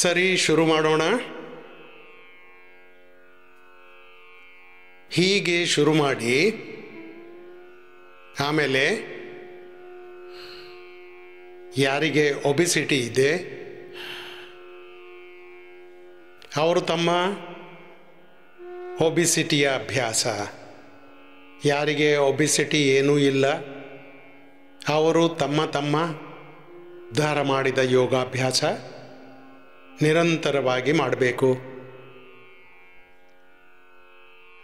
ಸರಿ, ಶುರು ಮಾಡೋಣ. ಹೀಗೆ ಶುರು ಮಾಡಿ ಆಮೇಲೆ ಯಾರಿಗೆ ಒಬಿಸಿಟಿ ಇದೆ ಅವರು ತಮ್ಮ ಒಬಿಸಿಟಿಯ ಅಭ್ಯಾಸ, ಯಾರಿಗೆ ಒಬಿಸಿಟಿ ಏನೂ ಇಲ್ಲ ಅವರು ತಮ್ಮ ತಮ್ಮ ಧಾರ ಮಾಡಿದ ಯೋಗಾಭ್ಯಾಸ ನಿರಂತರವಾಗಿ ಮಾಡಬೇಕು.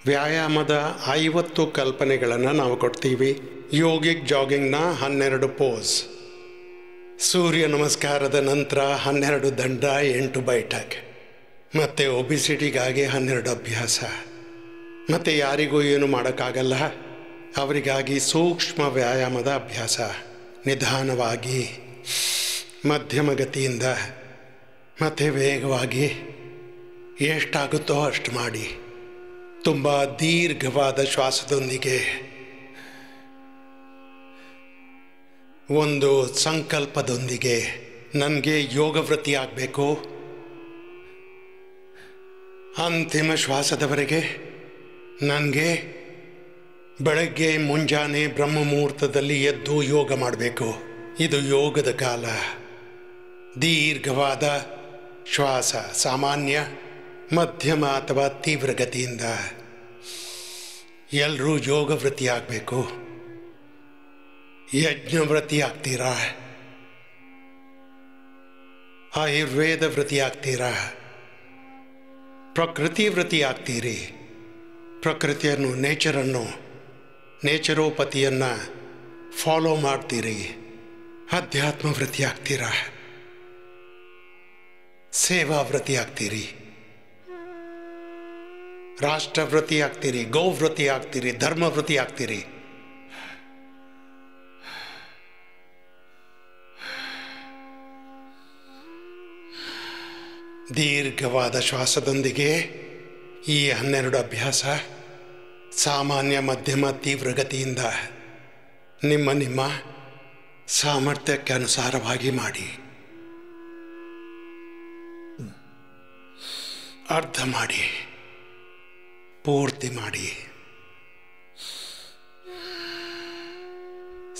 ವ್ಯಾಯಾಮದ 50 ಕಲ್ಪನೆಗಳನ್ನು ನಾವು ಕೊಡ್ತೀವಿ. ಯೋಗಿಕ್ ಜಾಗಿಂಗ್ನ 12 ಪೋಸ್, ಸೂರ್ಯ ನಮಸ್ಕಾರದ ನಂತರ 12 ದಂಡ, 8 ಬೈಠಕ್, ಮತ್ತು ಒಬಿಸಿಟಿಗಾಗಿ 12 ಅಭ್ಯಾಸ. ಮತ್ತು ಯಾರಿಗೂ ಏನು ಮಾಡೋಕ್ಕಾಗಲ್ಲ ಅವರಿಗಾಗಿ ಸೂಕ್ಷ್ಮ ವ್ಯಾಯಾಮದ ಅಭ್ಯಾಸ. ನಿಧಾನವಾಗಿ, ಮಧ್ಯಮ ಗತಿಯಿಂದ ಮತ್ತು ವೇಗವಾಗಿ ಎಷ್ಟಾಗುತ್ತೋ ಅಷ್ಟು ಮಾಡಿ. ತುಂಬ ದೀರ್ಘವಾದ ಶ್ವಾಸದೊಂದಿಗೆ ಒಂದು ಸಂಕಲ್ಪದೊಂದಿಗೆ ನನಗೆ ಯೋಗವೃತ್ತಿ ಆಗಬೇಕು. ಅಂತಿಮ ಶ್ವಾಸದವರೆಗೆ ನನಗೆ ಬೆಳಗ್ಗೆ ಮುಂಜಾನೆ ಬ್ರಹ್ಮ ಮುಹೂರ್ತದಲ್ಲಿ ಎದ್ದು ಯೋಗ ಮಾಡಬೇಕು. ಇದು ಯೋಗದ ಕಾಲ. ದೀರ್ಘವಾದ ಶ್ವಾಸ, ಸಾಮಾನ್ಯ, ಮಧ್ಯಮ ಅಥವಾ ತೀವ್ರ ಗತಿಯಿಂದ ಎಲ್ಲರೂ ಯೋಗವೃತ್ತಿ ಆಗಬೇಕು. ಯಜ್ಞವೃತ್ತಿ ಆಗ್ತೀರಾ, ಆಯುರ್ವೇದ ವೃತ್ತಿ ಆಗ್ತೀರಾ, ಪ್ರಕೃತಿ ವೃತ್ತಿ ಆಗ್ತೀರಿ. ಪ್ರಕೃತಿಯನ್ನು, ನೇಚರೋಪತಿಯನ್ನು ಫಾಲೋ ಮಾಡ್ತೀರಿ. ಅಧ್ಯಾತ್ಮ ವೃತ್ತಿ ಆಗ್ತೀರಾ, ಸೇವಾ ವೃತ್ತಿ ಆಗ್ತೀರಿ, ರಾಷ್ಟ್ರವೃತ್ತಿ ಆಗ್ತೀರಿ, ಗೋವೃತ್ತಿ ಆಗ್ತೀರಿ, ಧರ್ಮವೃತ್ತಿ ಆಗ್ತೀರಿ. ದೀರ್ಘವಾದ ಶ್ವಾಸದೊಂದಿಗೆ ಈ 12 ಅಭ್ಯಾಸ ಸಾಮಾನ್ಯ, ಮಧ್ಯಮ, ತೀವ್ರ ಗತಿಯಿಂದ ನಿಮ್ಮ ಸಾಮರ್ಥ್ಯಕ್ಕೆ ಅನುಸಾರವಾಗಿ ಮಾಡಿ. ಅರ್ಧ ಮಾಡಿ, ಪೂರ್ತಿ ಮಾಡಿ.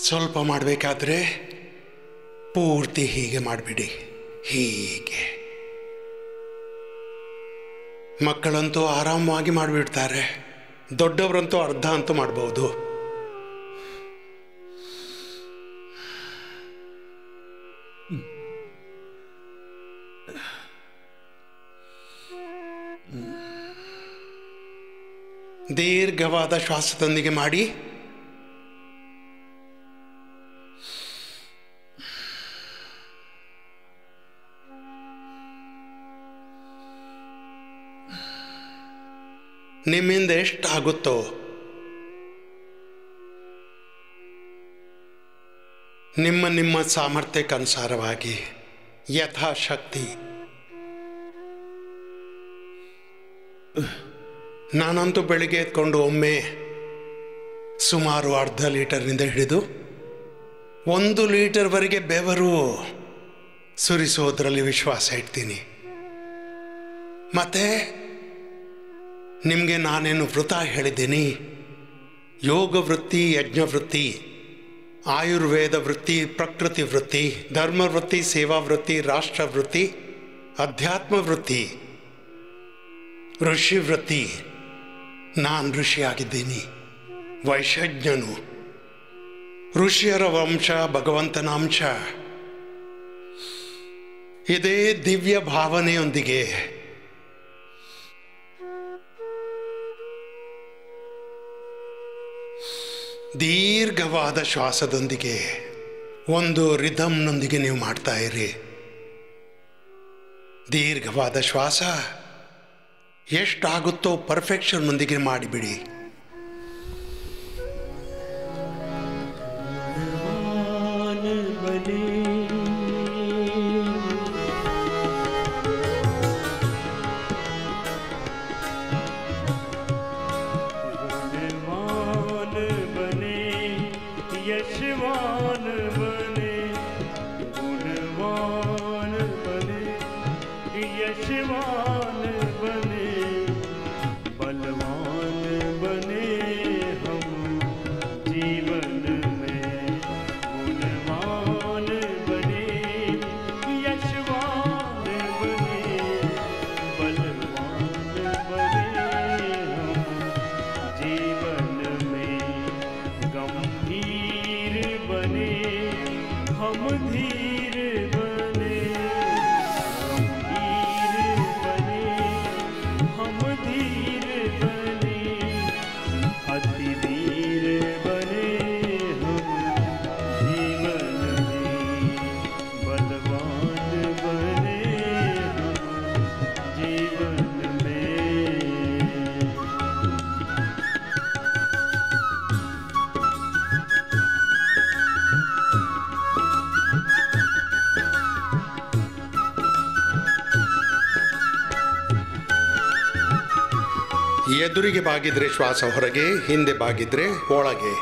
ಸ್ವಲ್ಪ ಮಾಡಬೇಕಾದ್ರೆ ಪೂರ್ತಿ ಹೀಗೆ ಮಾಡಿಬಿಡಿ. ಹೀಗೆ ಮಕ್ಕಳಂತೂ ಆರಾಮವಾಗಿ ಮಾಡಿಬಿಡ್ತಾರೆ, ದೊಡ್ಡವರಂತೂ ಅರ್ಧ ಅಂತೂ ಮಾಡ್ಬೋದು. ದೀರ್ಘವಾದ ಶ್ವಾಸದೊಂದಿಗೆ ಮಾಡಿ. ನಿಮ್ಮಿಂದ ಎಷ್ಟಾಗುತ್ತೋ ನಿಮ್ಮ ಸಾಮರ್ಥ್ಯಕ್ಕನುಸಾರವಾಗಿ ಯಥಾಶಕ್ತಿ. ನಾನಂತೂ ಬೆಳಿಗ್ಗೆ ಎತ್ಕೊಂಡು ಒಮ್ಮೆ ಸುಮಾರು ಅರ್ಧ ಲೀಟರ್ನಿಂದ ಹಿಡಿದು 1 ಲೀಟರ್ವರೆಗೆ ಬೆವರು ಸುರಿಸೋದ್ರಲ್ಲಿ ವಿಶ್ವಾಸ ಇಡ್ತೀನಿ. ಮತ್ತೆ ನಿಮಗೆ ನಾನೇನು ವೃತ್ತ ಹೇಳಿದ್ದೀನಿ? ಯೋಗ ವೃತ್ತಿ, ಯಜ್ಞವೃತ್ತಿ, ಆಯುರ್ವೇದ ವೃತ್ತಿ, ಪ್ರಕೃತಿ ವೃತ್ತಿ, ಧರ್ಮವೃತ್ತಿ, ಸೇವಾ ವೃತ್ತಿ, ರಾಷ್ಟ್ರವೃತ್ತಿ, ಅಧ್ಯಾತ್ಮ ವೃತ್ತಿ, ಋಷಿ ವೃತ್ತಿ. ನಾನು ಋಷಿಯಾಗಿದ್ದೀನಿ, ವೈಷಜ್ಞನು. ಋಷಿಯರ ವಂಶ, ಭಗವಂತನ ಅಂಶ. ಇದೇ ದಿವ್ಯ ಭಾವನೆಯೊಂದಿಗೆ ದೀರ್ಘವಾದ ಶ್ವಾಸದೊಂದಿಗೆ ಒಂದು ರಿದಮ್ನೊಂದಿಗೆ ನೀವು ಮಾಡ್ತಾ ಇರಿ. ದೀರ್ಘವಾದ ಶ್ವಾಸ ಎಷ್ಟಾಗುತ್ತೋ ಪರ್ಫೆಕ್ಷನ್ನೊಂದಿಗೆ ಮಾಡಿಬಿಡಿ. ಎದುರಿಗೆ ಬಾಗಿದ್ರೆ ಶ್ವಾಸ ಹೊರಗೆ, ಹಿಂದೆ ಬಾಗಿದ್ರೆ ಒಳಗೆ.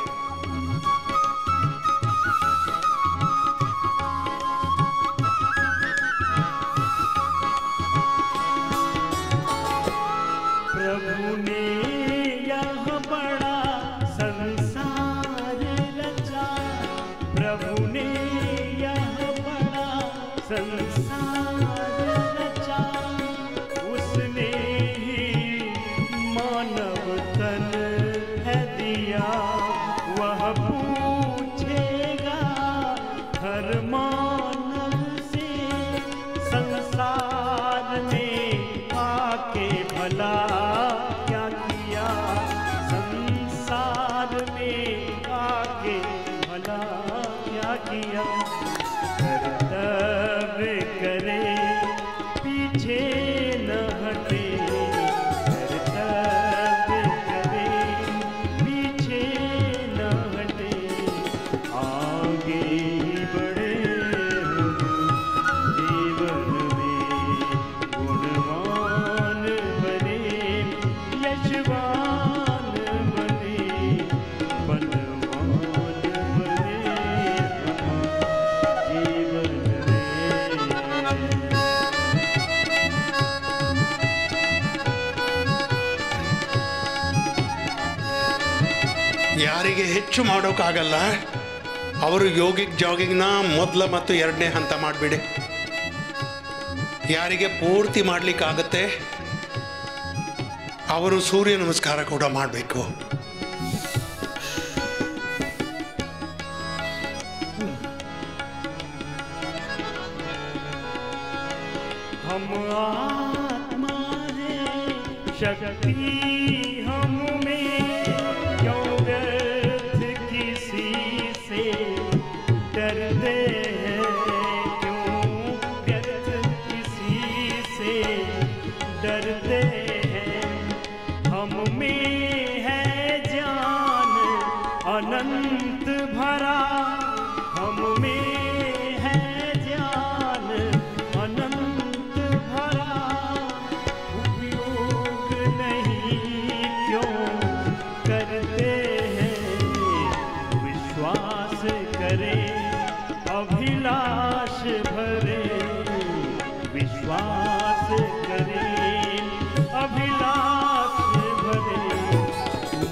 ಯಾರಿಗೆ ಹೆಚ್ಚು ಮಾಡೋಕ್ಕಾಗಲ್ಲ ಅವರು ಯೋಗಿಕ್ ಜಾಗಿಂಗ್ನ ಮೊದಲ ಮತ್ತು ಎರಡನೇ ಹಂತ ಮಾಡಿಬಿಡಿ. ಯಾರಿಗೆ ಪೂರ್ತಿ ಮಾಡಲಿಕ್ಕಾಗತ್ತೆ ಅವರು ಸೂರ್ಯ ನಮಸ್ಕಾರ ಕೂಡ ಮಾಡಬೇಕು. शक्ति हम में क्यों व्यर्थ किसी से डरते हैं, क्यों व्यर्थ किसी से डरते हैं. हम में है ज्ञान अनंत भरा, हम में है ज्ञान अनंत भरा. अभिलाष भरे विश्वास करें, अभिलाष भरे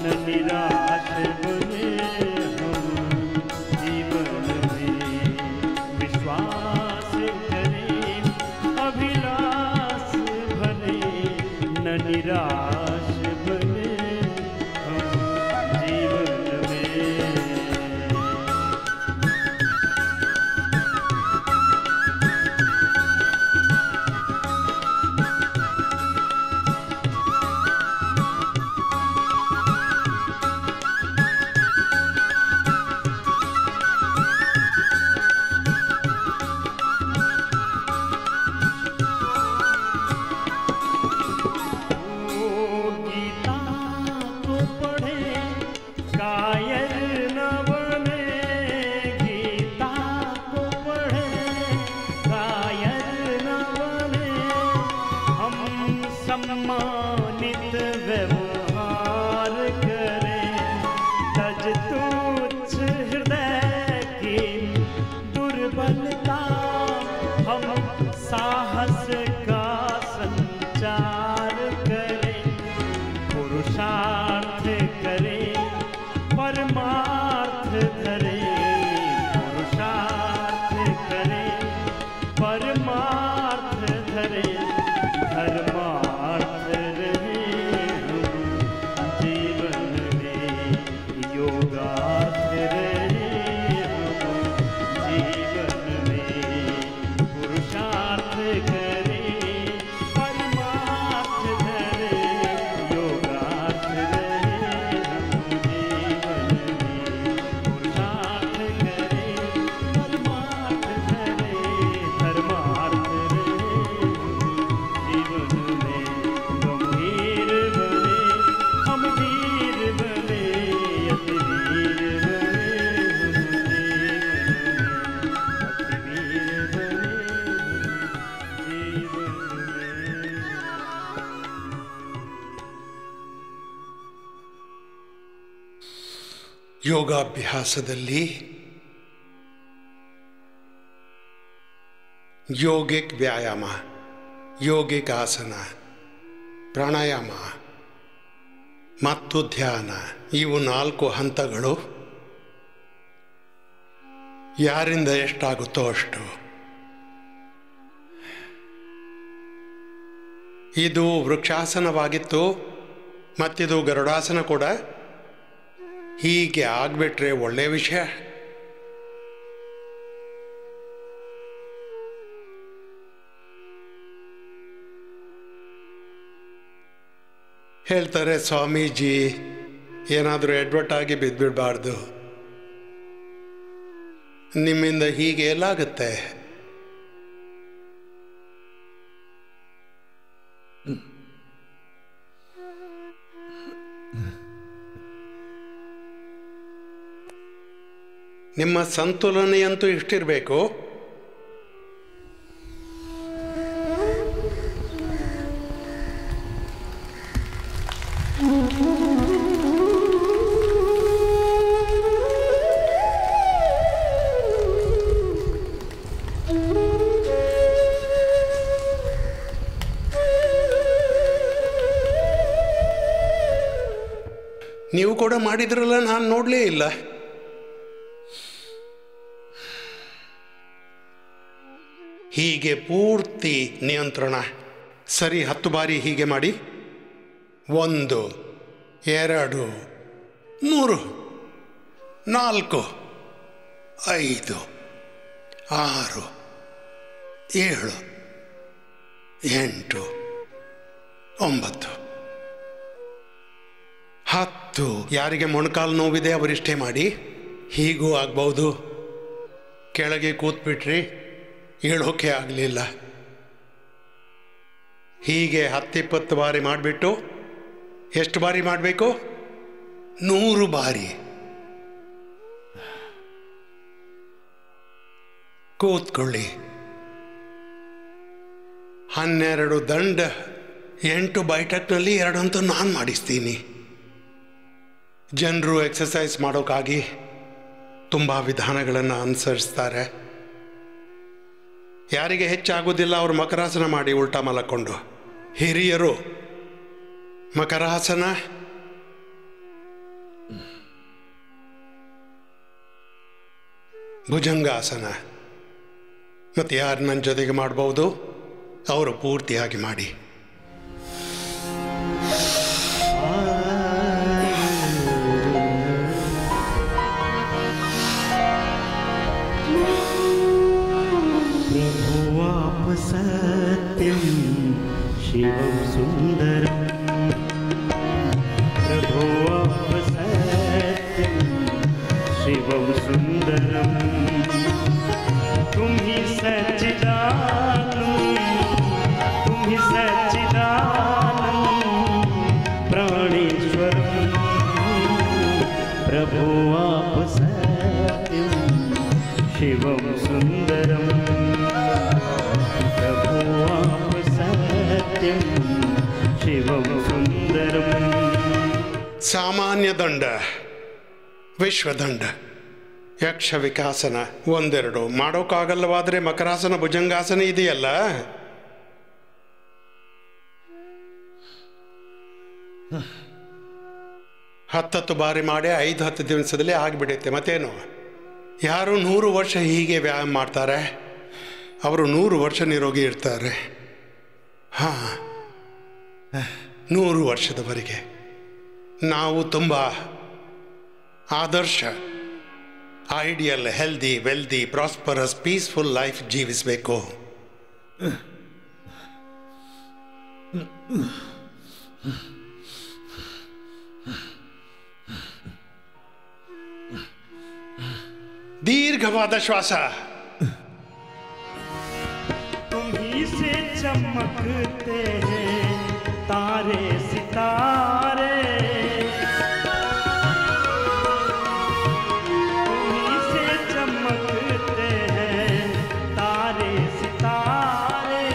न निराश बने हम जीवन में. विश्वास करें, अभिलाष भरे न निराश बने हम जीवन में. ಯೋಗಾಭ್ಯಾಸದಲ್ಲಿ ಯೋಗಿಕ್ ವ್ಯಾಯಾಮ, ಯೋಗಿಕ್ ಆಸನ, ಪ್ರಾಣಾಯಾಮ ಮತ್ತು ಧ್ಯಾನ, ಇವು 4 ಹಂತಗಳು. ಯಾರಿಂದ ಎಷ್ಟಾಗುತ್ತೋ ಅಷ್ಟು. ಇದು ವೃಕ್ಷಾಸನವಾಗಿತ್ತು, ಮತ್ತಿದು ಗರುಡಾಸನ ಕೂಡ. ಹೀಗೆ ಆಗ್ಬಿಟ್ರೆ ಒಳ್ಳೆಯ ವಿಷಯ. ಹೇಳ್ತಾರೆ ಸ್ವಾಮೀಜಿ, ಏನಾದರೂ ಎಡ್ವರ್ಟ್ ಆಗಿ ಬಿದ್ದುಬಿಡಬಾರ್ದು, ನಿಮ್ಮಿಂದ ಹೀಗೆ ಎಲ್ಲಾಗುತ್ತೆ. ನಿಮ್ಮ ಸಂತುಲನೆಯಂತೂ ಇಷ್ಟಿರಬೇಕು. ನೀವು ಕೂಡ ಮಾಡಿದ್ರಲ್ಲ, ನಾನು ನೋಡಲೇ ಇಲ್ಲ. ಹೀಗೆ ಪೂರ್ತಿ ನಿಯಂತ್ರಣ. ಸರಿ, 10 ಬಾರಿ ಹೀಗೆ ಮಾಡಿ. 1 2 3 4 5 6 7 8 9 10. ಯಾರಿಗೆ ಮೊಣಕಾಲು ನೋವಿದೆ ಅವರಿಷ್ಟೇ ಮಾಡಿ. ಹೀಗೂ ಆಗ್ಬೋದು. ಕೆಳಗೆ ಕೂತ್ಬಿಟ್ರಿ, ಹೇಳೋಕೆ ಆಗಲಿಲ್ಲ. ಹೀಗೆ 10-20 ಬಾರಿ ಮಾಡಿಬಿಟ್ಟು, ಎಷ್ಟು ಬಾರಿ ಮಾಡಬೇಕು? 100 ಬಾರಿ. ಕೂತ್ಕೊಳ್ಳಿ. 12 ದಂಡ, 8 ಬೈಠಕ್ನಲ್ಲಿ 2 ಅಂತೂ ನಾನು ಮಾಡಿಸ್ತೀನಿ. ಜನರು ಎಕ್ಸಸೈಸ್ ಮಾಡೋಕ್ಕಾಗಿ ತುಂಬ ವಿಧಾನಗಳನ್ನು ಅನುಸರಿಸ್ತಾರೆ. ಯಾರಿಗೆ ಹೆಚ್ಚಾಗೋದಿಲ್ಲ ಅವರು ಮಕರಾಸನ ಮಾಡಿ ಉಲ್ಟಾ ಮಲಕ್ಕೊಂಡು. ಹಿರಿಯರು ಮಕರಾಸನ, ಭುಜಂಗಾಸನ, ಮತ್ತು ಯಾರು ನನ್ನ ಜೊತೆಗೆ ಮಾಡ್ಬೋದು ಅವರು ಪೂರ್ತಿಯಾಗಿ ಮಾಡಿ. सत्यं शिवं सुन्दरं प्रभो सत्यं शिवं सुन्दरं तुम ही सच्चिदानंद प्राणेश्वरं प्रभो आप सत्यं शिवं सुन्दरं ಶಿವಂ ಸುಂದರಂ. ಸಾಮಾನ್ಯ ದಂಡ, ವಿಶ್ವದಂಡ, ಯಕ್ಷ ವಿಕಾಸನ 1-2 ಮಾಡೋಕ್ಕಾಗಲ್ಲವಾದರೆ ಮಕರಾಸನ, ಭುಜಂಗಾಸನ ಇದೆಯಲ್ಲ, ಹತ್ತು ಬಾರಿ ಮಾಡಿ 5-10 ದಿವಸದಲ್ಲಿ ಆಗಿಬಿಡುತ್ತೆ. ಮತ್ತೇನು? ಯಾರು 100 ವರ್ಷ ಹೀಗೆ ವ್ಯಾಯಾಮ ಮಾಡ್ತಾರೆ ಅವರು 100 ವರ್ಷ ನಿರೋಗಿ ಇರ್ತಾರೆ. 100 ವರ್ಷದವರೆಗೆ ನಾವು ತುಂಬ ಆದರ್ಶ, ideal, healthy, wealthy, prosperous, peaceful life ಜೀವಿಸಬೇಕು. ದೀರ್ಘವಾದ ಶ್ವಾಸ. तुम्ही से चमकते हैं तारे सितारे, तुम्ही से चमकते हैं तारे सितारे,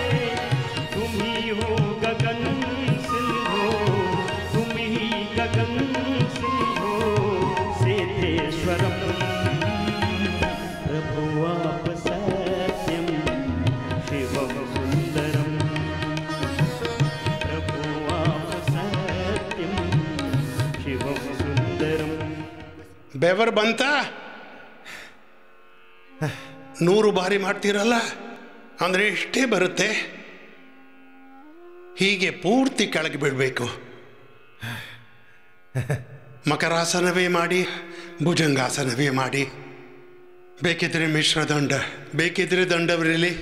तुम ही हो गगन सिंधु, तुम ही गगन सिंधु से थे ಬೆವರು ಬಂತ? 100 ಬಾರಿ ಮಾಡ್ತೀರಲ್ಲ ಅಂದರೆ ಇಷ್ಟೇ ಬರುತ್ತೆ. ಹೀಗೆ ಪೂರ್ತಿ ಕೆಳಗೆ ಬೀಳಬೇಕು. ಮಕರಾಸನವೇ ಮಾಡಿ, ಭುಜಂಗಾಸನವೇ ಮಾಡಿ, ಬೇಕಿದ್ರೆ ಮಿಶ್ರದಂಡ, ಬೇಕಿದ್ರೆ ದಂಡವಿರಲಿ.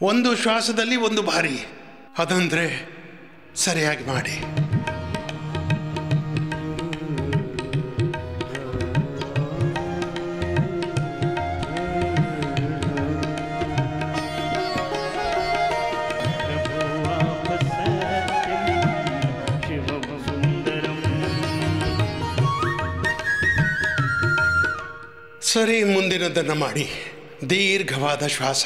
ಒಂದು ಶ್ವಾಸದಲ್ಲಿ 1 ಬಾರಿ, ಅದಂದರೆ ಸರಿಯಾಗಿ ಮಾಡಿ. ಸರಿ, ಮುಂದಿನದನ್ನು ಮಾಡಿ. ದೀರ್ಘವಾದ ಶ್ವಾಸ.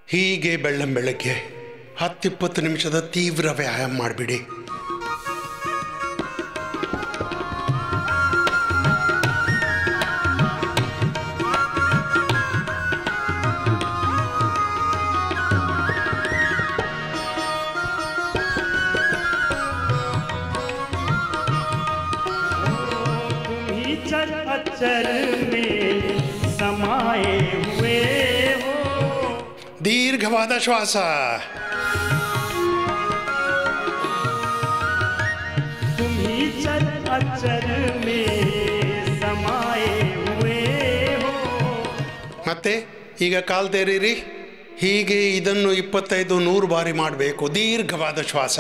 ಹೀಗೆ ಬೆಳ್ಳಂಬೆಳಗ್ಗೆ 10-20 ನಿಮಿಷದ ತೀವ್ರ ವ್ಯಾಯಾಮ ಮಾಡಿಬಿಡಿ. ದೀರ್ಘವಾದ ಶ್ವಾಸ. ಮತ್ತೆ ಈಗ ಕಾಲು ತೆರೀರಿ. ಹೀಗೆ ಇದನ್ನು 25-100 ಬಾರಿ ಮಾಡಬೇಕು. ದೀರ್ಘವಾದ ಶ್ವಾಸ.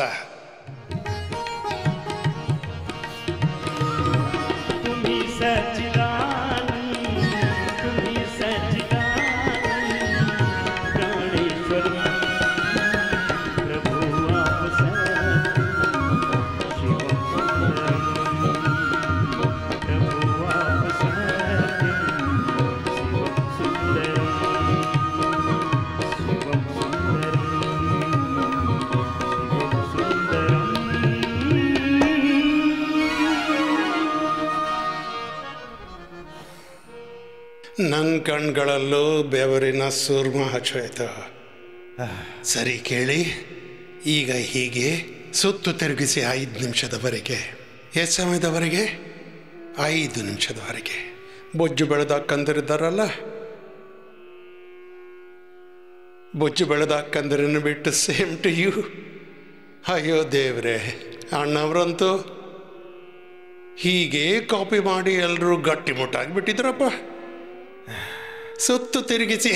ನನ್ನ ಕಣ್ಗಳಲ್ಲೂ ಬೆವರಿನ ಸುರ್ಮ ಹಚ್ಚೋಯ್ತು. ಸರಿ ಕೇಳಿ, ಈಗ ಹೀಗೆ ಸುತ್ತು ತಿರುಗಿಸಿ 5 ನಿಮಿಷದವರೆಗೆ. ಎಷ್ಟು ಸಮಯದವರೆಗೆ? 5 ನಿಮಿಷದವರೆಗೆ. ಬೊಜ್ಜು ಬೆಳೆದ ಅಕ್ಕಂದಿರಿದ್ದಾರಲ್ಲ, ಬೊಜ್ಜು ಬೆಳೆದ ಅಕ್ಕಂದಿರನ್ನು ಬಿಟ್ಟು ಸೇಮ್ ಟು ಯು. ಅಯ್ಯೋ ದೇವ್ರೆ, ಅಣ್ಣವರಂತೂ ಹೀಗೆ ಕಾಪಿ ಮಾಡಿ ಎಲ್ಲರೂ ಗಟ್ಟಿಮುಟ್ಟಾಗಿಬಿಟ್ಟಿದ್ರಪ್ಪ. ಸುತ್ತು ತಿರುಗಿಸಿ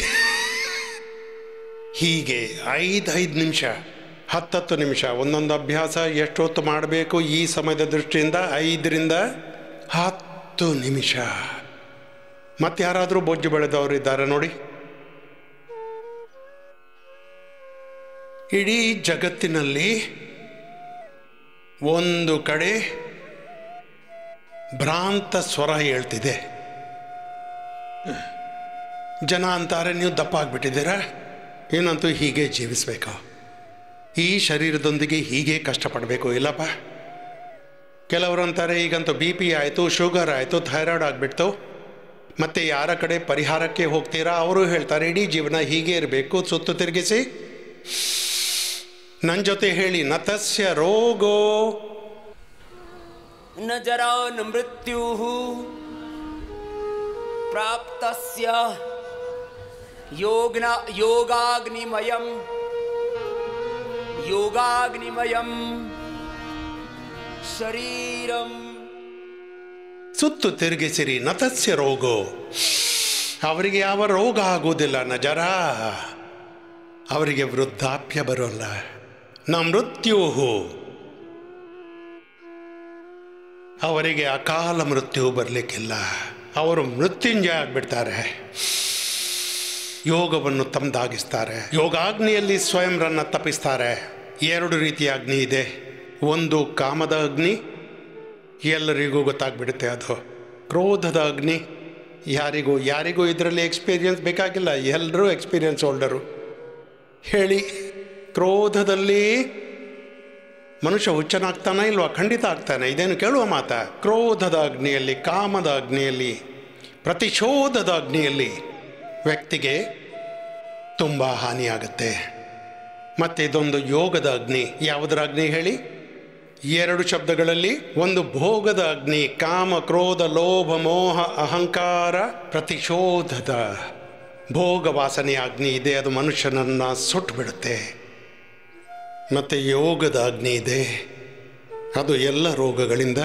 ಹೀಗೆ 5 ನಿಮಿಷ, 10 ನಿಮಿಷ. ಒಂದೊಂದು ಅಭ್ಯಾಸ ಎಷ್ಟೊತ್ತು ಮಾಡಬೇಕು ಈ ಸಮಯದ ದೃಷ್ಟಿಯಿಂದ? 5-10 ನಿಮಿಷ. ಮತ್ತೆ ಯಾರಾದರೂ ಬೊಜ್ಜು ಬೆಳೆದವರು ಇದ್ದಾರೆ ನೋಡಿ. ಇಡೀ ಜಗತ್ತಿನಲ್ಲಿ ಒಂದು ಕಡೆ ಭ್ರಾಂತ ಸ್ವರ ಹೇಳ್ತಿದೆ. ಜನ ಅಂತಾರೆ, ನೀವು ದಪ್ಪ ಆಗಿಬಿಟ್ಟಿದ್ದೀರಾ, ಏನಂತೂ ಹೀಗೆ ಜೀವಿಸಬೇಕು, ಈ ಶರೀರದೊಂದಿಗೆ ಹೀಗೆ ಕಷ್ಟಪಡಬೇಕು. ಇಲ್ಲಪ್ಪ, ಕೆಲವರು ಅಂತಾರೆ, ಈಗಂತೂ BP ಆಯಿತು, ಶುಗರ್ ಆಯಿತು, ಥೈರಾಯ್ಡ್ ಆಗಿಬಿಡ್ತು. ಮತ್ತು ಯಾರ ಕಡೆ ಪರಿಹಾರಕ್ಕೆ ಹೋಗ್ತೀರಾ ಅವರು ಹೇಳ್ತಾರೆ, ಇಡೀ ಜೀವನ ಹೀಗೆ ಇರಬೇಕು, ಸುತ್ತು ತಿರುಗಿಸಿ. ನನ್ನ ಜೊತೆ ಹೇಳಿ, ನತಸ್ಯ ರೋಗೋ ನ ಜರಾ ನ ಮೃತ್ಯು ಪ್ರಾಪ್ತಸ್ಯ ಯೋಗಾಗ್ನಿಮಯಂ ಶರೀರಂ. ಸುತ್ತು ತಿರುಗಿಸಿರಿ. ನತಸ್ಯ ರೋಗೋ, ಅವರಿಗೆ ಯಾವ ರೋಗ ಆಗುವುದಿಲ್ಲ. ನ ಜರ, ಅವರಿಗೆ ವೃದ್ಧಾಪ್ಯ ಬರೋಲ್ಲ. ನ ಮೃತ್ಯು, ಅವರಿಗೆ ಅಕಾಲ ಮೃತ್ಯು ಬರಲಿಕ್ಕಿಲ್ಲ. ಅವರು ಮೃತ್ಯುಂಜಯ ಆಗಿಬಿಡ್ತಾರೆ. ಯೋಗವನ್ನು ತಮ್ಮದಾಗಿಸ್ತಾರೆ. ಯೋಗಾಗ್ನಿಯಲ್ಲಿ ಸ್ವಯಂರನ್ನು ತಪ್ಪಿಸ್ತಾರೆ. 2 ರೀತಿಯ ಅಗ್ನಿ ಇದೆ. ಒಂದು ಕಾಮದ ಅಗ್ನಿ, ಎಲ್ಲರಿಗೂ ಗೊತ್ತಾಗ್ಬಿಡುತ್ತೆ. ಅದು ಕ್ರೋಧದ ಅಗ್ನಿ. ಯಾರಿಗೂ ಇದರಲ್ಲಿ ಎಕ್ಸ್ಪೀರಿಯನ್ಸ್ ಬೇಕಾಗಿಲ್ಲ, ಎಲ್ಲರೂ ಎಕ್ಸ್ಪೀರಿಯನ್ಸ್ ಹೋಲ್ಡರು. ಹೇಳಿ, ಕ್ರೋಧದಲ್ಲಿ ಮನುಷ್ಯ ಹುಚ್ಚನಾಗ್ತಾನೆ ಇಲ್ವಾ? ಖಂಡಿತ ಆಗ್ತಾನೆ. ಇದೇನು ಕೇಳುವ ಮಾತಾ? ಕ್ರೋಧದ ಅಗ್ನಿಯಲ್ಲಿ, ಕಾಮದ ಅಗ್ನಿಯಲ್ಲಿ, ಪ್ರತಿಶೋಧದ ಅಗ್ನಿಯಲ್ಲಿ ವ್ಯಕ್ತಿಗೆ ತುಂಬ ಹಾನಿಯಾಗುತ್ತೆ. ಮತ್ತು ಇದೊಂದು ಯೋಗದ ಅಗ್ನಿ. ಯಾವುದರ ಅಗ್ನಿ ಹೇಳಿ? 2 ಶಬ್ದಗಳಲ್ಲಿ ಒಂದು ಭೋಗದ ಅಗ್ನಿ, ಕಾಮ ಕ್ರೋಧ ಲೋಭ ಮೋಹ ಅಹಂಕಾರ ಪ್ರತಿಶೋಧದ ಭೋಗ ವಾಸನೆಯ ಅಗ್ನಿ ಇದೆ, ಅದು ಮನುಷ್ಯನನ್ನು ಸುಟ್ಟು ಬಿಡುತ್ತೆ. ಮತ್ತು ಯೋಗದ ಅಗ್ನಿ ಇದೆ, ಅದು ಎಲ್ಲ ರೋಗಗಳಿಂದ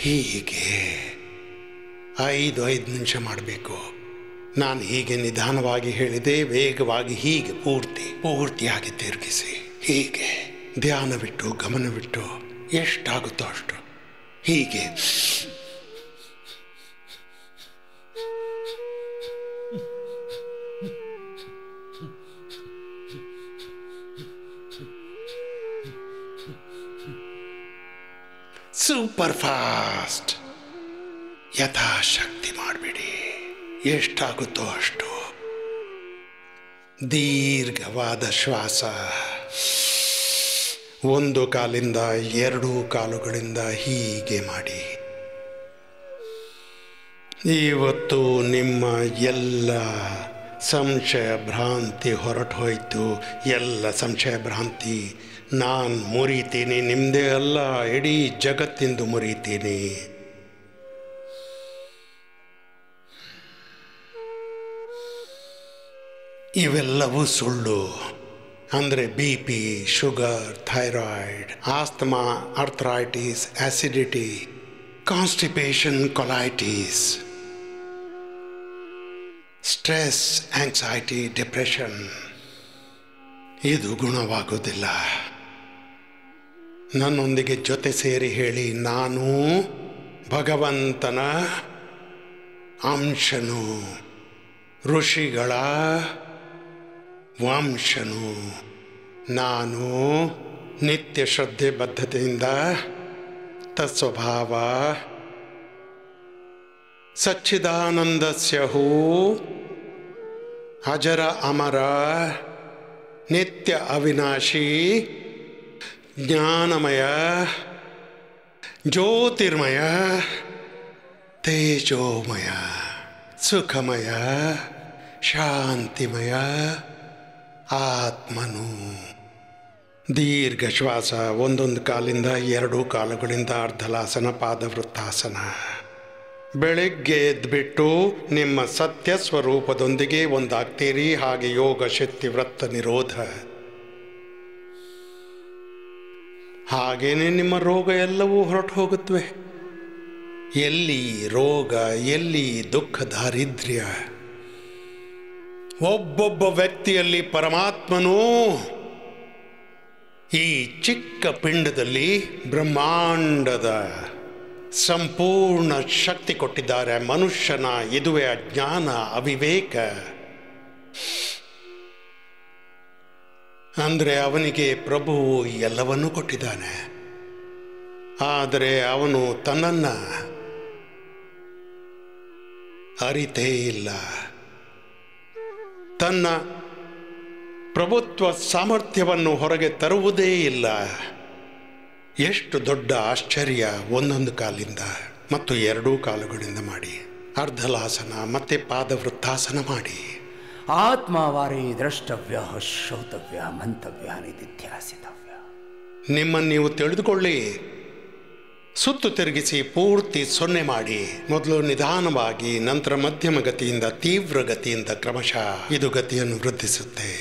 ಹೀಗೆ 5 ನಿಮಿಷ ಮಾಡಬೇಕು. ನಾನು ಹೀಗೆ ನಿಧಾನವಾಗಿ ಹೇಳಿದೆ, ವೇಗವಾಗಿ ಹೀಗೆ ಪೂರ್ತಿಯಾಗಿ ತಿರುಗಿಸಿ, ಹೀಗೆ ಧ್ಯಾನವಿಟ್ಟು ಗಮನವಿಟ್ಟು ಎಷ್ಟಾಗುತ್ತೋ ಅಷ್ಟು ಹೀಗೆ. ಸೂಪರ್ ಫಾಸ್ಟ್, ಯಥಾಶಕ್ತಿ ಮಾಡಬೇಡಿ, ಎಷ್ಟಾಗುತ್ತೋ ಅಷ್ಟು. ದೀರ್ಘವಾದ ಶ್ವಾಸ, 1 ಕಾಲಿಂದ 2 ಕಾಲುಗಳಿಂದ ಹೀಗೆ ಮಾಡಿ. ಇವತ್ತು ನಿಮ್ಮ ಎಲ್ಲ ಸಂಶಯ ಭ್ರಾಂತಿ ಹೊರಟು ಹೋಯಿತು. ಎಲ್ಲ ಸಂಶಯ ಭ್ರಾಂತಿ ನಾನು ಮುರಿತೀನಿ, ನಿಮ್ಮದೇ ಅಲ್ಲ, ಇಡೀ ಜಗತ್ತಿಂದು ಮುರಿತೀನಿ. ಇವೆಲ್ಲವೂ ಸುಳ್ಳು. ಅಂದರೆ BP, sugar, thyroid, asthma, arthritis, acidity, constipation, colitis, stress, anxiety, depression ಇದು ಗುಣವಾಗುವುದಿಲ್ಲ. ನನ್ನೊಂದಿಗೆ ಜೊತೆ ಸೇರಿ ಹೇಳಿ, ನಾನು ಭಗವಂತನ ಅಂಶನು, ಋಷಿಗಳ ವಂಶನು. ನಾನು ನಿತ್ಯ ಶ್ರದ್ಧೆ ಬದ್ಧತೆಯಿಂದ ತತ್ಸ್ವಭಾವ ಸಚ್ಚಿದಾನಂದಸ್ಯ ಹೂ ಅಜರ ಅಮರ ನಿತ್ಯ ಅವಿನಾಶಿ ಜ್ಞಾನಮಯ ಜ್ಯೋತಿರ್ಮಯ ತೇಜೋಮಯ ಸುಖಮಯ ಶಾಂತಿಮಯ ಆತ್ಮನು. ದೀರ್ಘ ಶ್ವಾಸ, 1 ಕಾಲಿಂದ 2 ಕಾಲುಗಳಿಂದ ಅರ್ಧಲಾಸನ, ಪಾದವೃತ್ತಾಸನ. ಬೆಳಗ್ಗೆ ಎದ್ಬಿಟ್ಟು ನಿಮ್ಮ ಸತ್ಯ ಸ್ವರೂಪದೊಂದಿಗೆ ಒಂದಾಗ್ತೀರಿ. ಹಾಗೆ ಯೋಗ ಶಕ್ತಿ ವೃತ್ತ ನಿರೋಧ. ಹಾಗೇನೆ ನಿಮ್ಮ ರೋಗ ಎಲ್ಲವೂ ಹೊರಟು ಹೋಗುತ್ತವೆ. ಎಲ್ಲಿ ರೋಗ, ಎಲ್ಲಿ ದುಃಖ ದಾರಿದ್ರ್ಯ. ಒಬ್ಬೊಬ್ಬ ವ್ಯಕ್ತಿಯಲ್ಲಿ ಪರಮಾತ್ಮನು ಈ ಚಿಕ್ಕ ಪಿಂಡದಲ್ಲಿ ಬ್ರಹ್ಮಾಂಡದ ಸಂಪೂರ್ಣ ಶಕ್ತಿ ಕೊಟ್ಟಿದ್ದಾರೆ. ಮನುಷ್ಯನ ಇದುವೆ ಅಜ್ಞಾನ, ಅವಿವೇಕ. ಅಂದರೆ ಅವನಿಗೆ ಪ್ರಭುವು ಎಲ್ಲವನ್ನೂ ಕೊಟ್ಟಿದ್ದಾನೆ, ಆದರೆ ಅವನು ತನ್ನನ್ನು ಅರಿತೇ ಇಲ್ಲ. ತನ್ನ ಪ್ರಭುತ್ವ ಸಾಮರ್ಥ್ಯವನ್ನು ಹೊರಗೆ ತರುವುದೇ ಇಲ್ಲ. ಎಷ್ಟು ದೊಡ್ಡ ಆಶ್ಚರ್ಯ! 1 ಕಾಲಿಂದ ಮತ್ತು 2 ಕಾಲುಗಳಿಂದ ಮಾಡಿ. ಅರ್ಧಲಾಸನ ಮತ್ತೆ ಪಾದವೃತ್ತಾಸನ ಮಾಡಿ. ಆತ್ಮವಾರೇ ದ್ರಷ್ಟವ್ಯ ಶ್ರೋತವ್ಯ ಮಂತವ್ಯ ನಿಧಿಧ್ಯಾಸಿತವ್ಯ. ನಿಮ್ಮನ್ನು ನೀವು ತಿಳಿದುಕೊಳ್ಳಿ. ಸುತ್ತು ತಿರುಗಿಸಿ ಪೂರ್ತಿ 0 ಮಾಡಿ. ಮೊದಲು ನಿಧಾನವಾಗಿ, ನಂತರ ಮಧ್ಯಮ ಗತಿಯಿಂದ ತೀವ್ರ ಗತಿಯಿಂದ ಕ್ರಮಶಃ ಇದು ಗತಿಯನ್ನು ವೃದ್ಧಿಸುತ್ತೆ.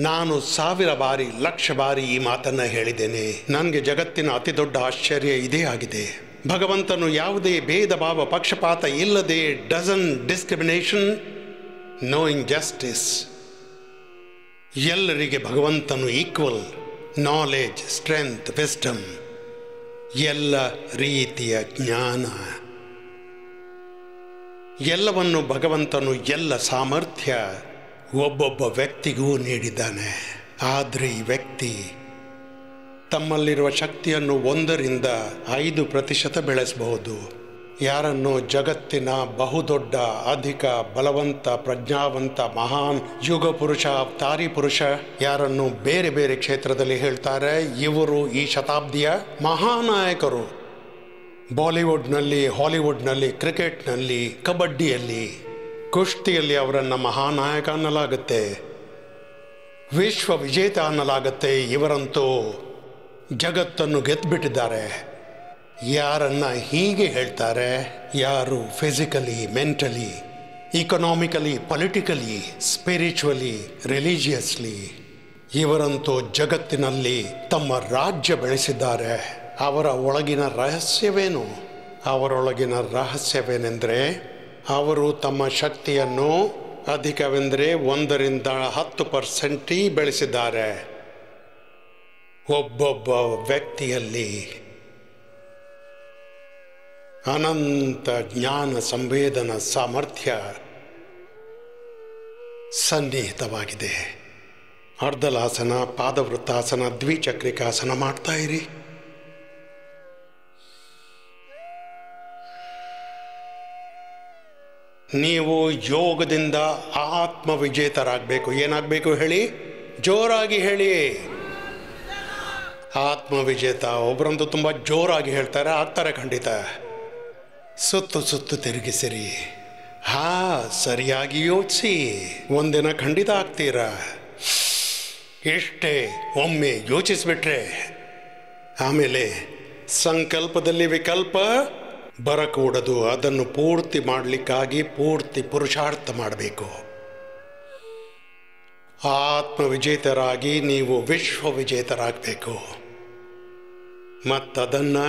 ನಾನು 1000 ಬಾರಿ 1,00,000 ಬಾರಿ ಈ ಮಾತನ್ನು ಹೇಳಿದ್ದೇನೆ. ನನಗೆ ಜಗತ್ತಿನ ಅತಿ ದೊಡ್ಡ ಆಶ್ಚರ್ಯ ಇದೇ ಆಗಿದೆ. ಭಗವಂತನು ಯಾವುದೇ ಭೇದ ಭಾವ ಪಕ್ಷಪಾತ ಇಲ್ಲದೆ, ಡಸನ್ ಡಿಸ್ಕ್ರಿಮಿನೇಷನ್, ನೋಯಿಂಗ್ ಜಸ್ಟಿಸ್, ಎಲ್ಲರಿಗೆ ಭಗವಂತನು ಈಕ್ವಲ್. ನಾಲೆಜ್, ಸ್ಟ್ರೆಂತ್, ವಿಸ್ಡಮ್, ಎಲ್ಲ ರೀತಿಯ ಜ್ಞಾನ, ಎಲ್ಲವನ್ನು ಭಗವಂತನು ಎಲ್ಲ ಸಾಮರ್ಥ್ಯ ಒಬ್ಬೊಬ್ಬ ವ್ಯಕ್ತಿಗೂ ನೀಡಿದ್ದಾನೆ. ಆದರೆ ಈ ವ್ಯಕ್ತಿ ತಮ್ಮಲ್ಲಿರುವ ಶಕ್ತಿಯನ್ನು 1ರಿಂದ 5% ಬೆಳೆಸಬಹುದು. ಯಾರನ್ನು ಜಗತ್ತಿನ ಬಹುದೊಡ್ಡ, ಅಧಿಕ ಬಲವಂತ, ಪ್ರಜ್ಞಾವಂತ, ಮಹಾನ್ ಯುಗ ಪುರುಷ, ಅವತಾರಿ ಪುರುಷ ಯಾರನ್ನು ಬೇರೆ ಬೇರೆ ಕ್ಷೇತ್ರದಲ್ಲಿ ಹೇಳ್ತಾರೆ, ಇವರು ಈ ಶತಾಬ್ದಿಯ ಮಹಾನಾಯಕರು. ಬಾಲಿವುಡ್ನಲ್ಲಿ, ಹಾಲಿವುಡ್ನಲ್ಲಿ, ಕ್ರಿಕೆಟ್ನಲ್ಲಿ, ಕಬಡ್ಡಿಯಲ್ಲಿ, ಕುಸ್ತಿಯಲ್ಲಿ ಅವರನ್ನು ಮಹಾನಾಯಕ ಅನ್ನಲಾಗುತ್ತೆ. ವಿಶ್ವ ವಿಜೇತ ಅನ್ನಲಾಗತ್ತೆ. ಇವರಂತೂ ಜಗತ್ತನ್ನು ಗೆದ್ದುಬಿಟ್ಟಿದ್ದಾರೆ. ಯಾರನ್ನ ಹೀಗೆ ಹೇಳ್ತಾರೆ? ಯಾರು physically, mentally, economically, politically, spiritually, religiously ಇವರಂತೂ ಜಗತ್ತಿನಲ್ಲಿ ತಮ್ಮ ರಾಜ್ಯ ಬೆಳೆಸಿದ್ದಾರೆ. ಅವರ ಒಳಗಿನ ರಹಸ್ಯವೇನು? ಅವರೊಳಗಿನ ರಹಸ್ಯವೇನೆಂದರೆ ಅವರು ತಮ್ಮ ಶಕ್ತಿಯನ್ನು ಅಧಿಕವೆಂದರೆ 1-10% ಬೆಳೆಸಿದ್ದಾರೆ. ಒಬ್ಬೊಬ್ಬ ವ್ಯಕ್ತಿಯಲ್ಲಿ ಅನಂತ ಜ್ಞಾನ ಸಂವೇದನ ಸಾಮರ್ಥ್ಯ ಸನ್ನಿಹಿತವಾಗಿದೆ. ಅರ್ಧಲಾಸನ, ಪಾದವೃತ್ತಾಸನ, ದ್ವಿಚಕ್ರಿಕಾಸನ ಮಾಡ್ತಾ ಇರಿ. ನೀವು ಯೋಗದಿಂದ ಆತ್ಮವಿಜೇತರಾಗಬೇಕು. ಏನಾಗಬೇಕು ಹೇಳಿ? ಜೋರಾಗಿ ಹೇಳಿ. ಆತ್ಮವಿಜೇತ. ಒಬ್ಬರಂತೂ ತುಂಬ ಜೋರಾಗಿ ಹೇಳ್ತಾರೆ, ಆಗ್ತಾರೆ ಖಂಡಿತ. ಸುತ್ತು ಸುತ್ತು ತಿರುಗಿಸಿರಿ. ಸರಿಯಾಗಿ ಯೋಚಿಸಿ, ಒಂದಿನ ಖಂಡಿತ ಆಗ್ತೀರಾ. ಎಷ್ಟೇ ಒಮ್ಮೆ ಯೋಚಿಸ್ಬಿಟ್ರೆ ಆಮೇಲೆ ಸಂಕಲ್ಪದಲ್ಲಿ ವಿಕಲ್ಪ ಬರಕೂಡದು. ಅದನ್ನು ಪೂರ್ತಿ ಮಾಡಲಿಕ್ಕಾಗಿ ಪೂರ್ತಿ ಪುರುಷಾರ್ಥ ಮಾಡಬೇಕು. ಆತ್ಮವಿಜೇತರಾಗಿ ನೀವು ವಿಶ್ವವಿಜೇತರಾಗಬೇಕು. ಮತ್ತದನ್ನು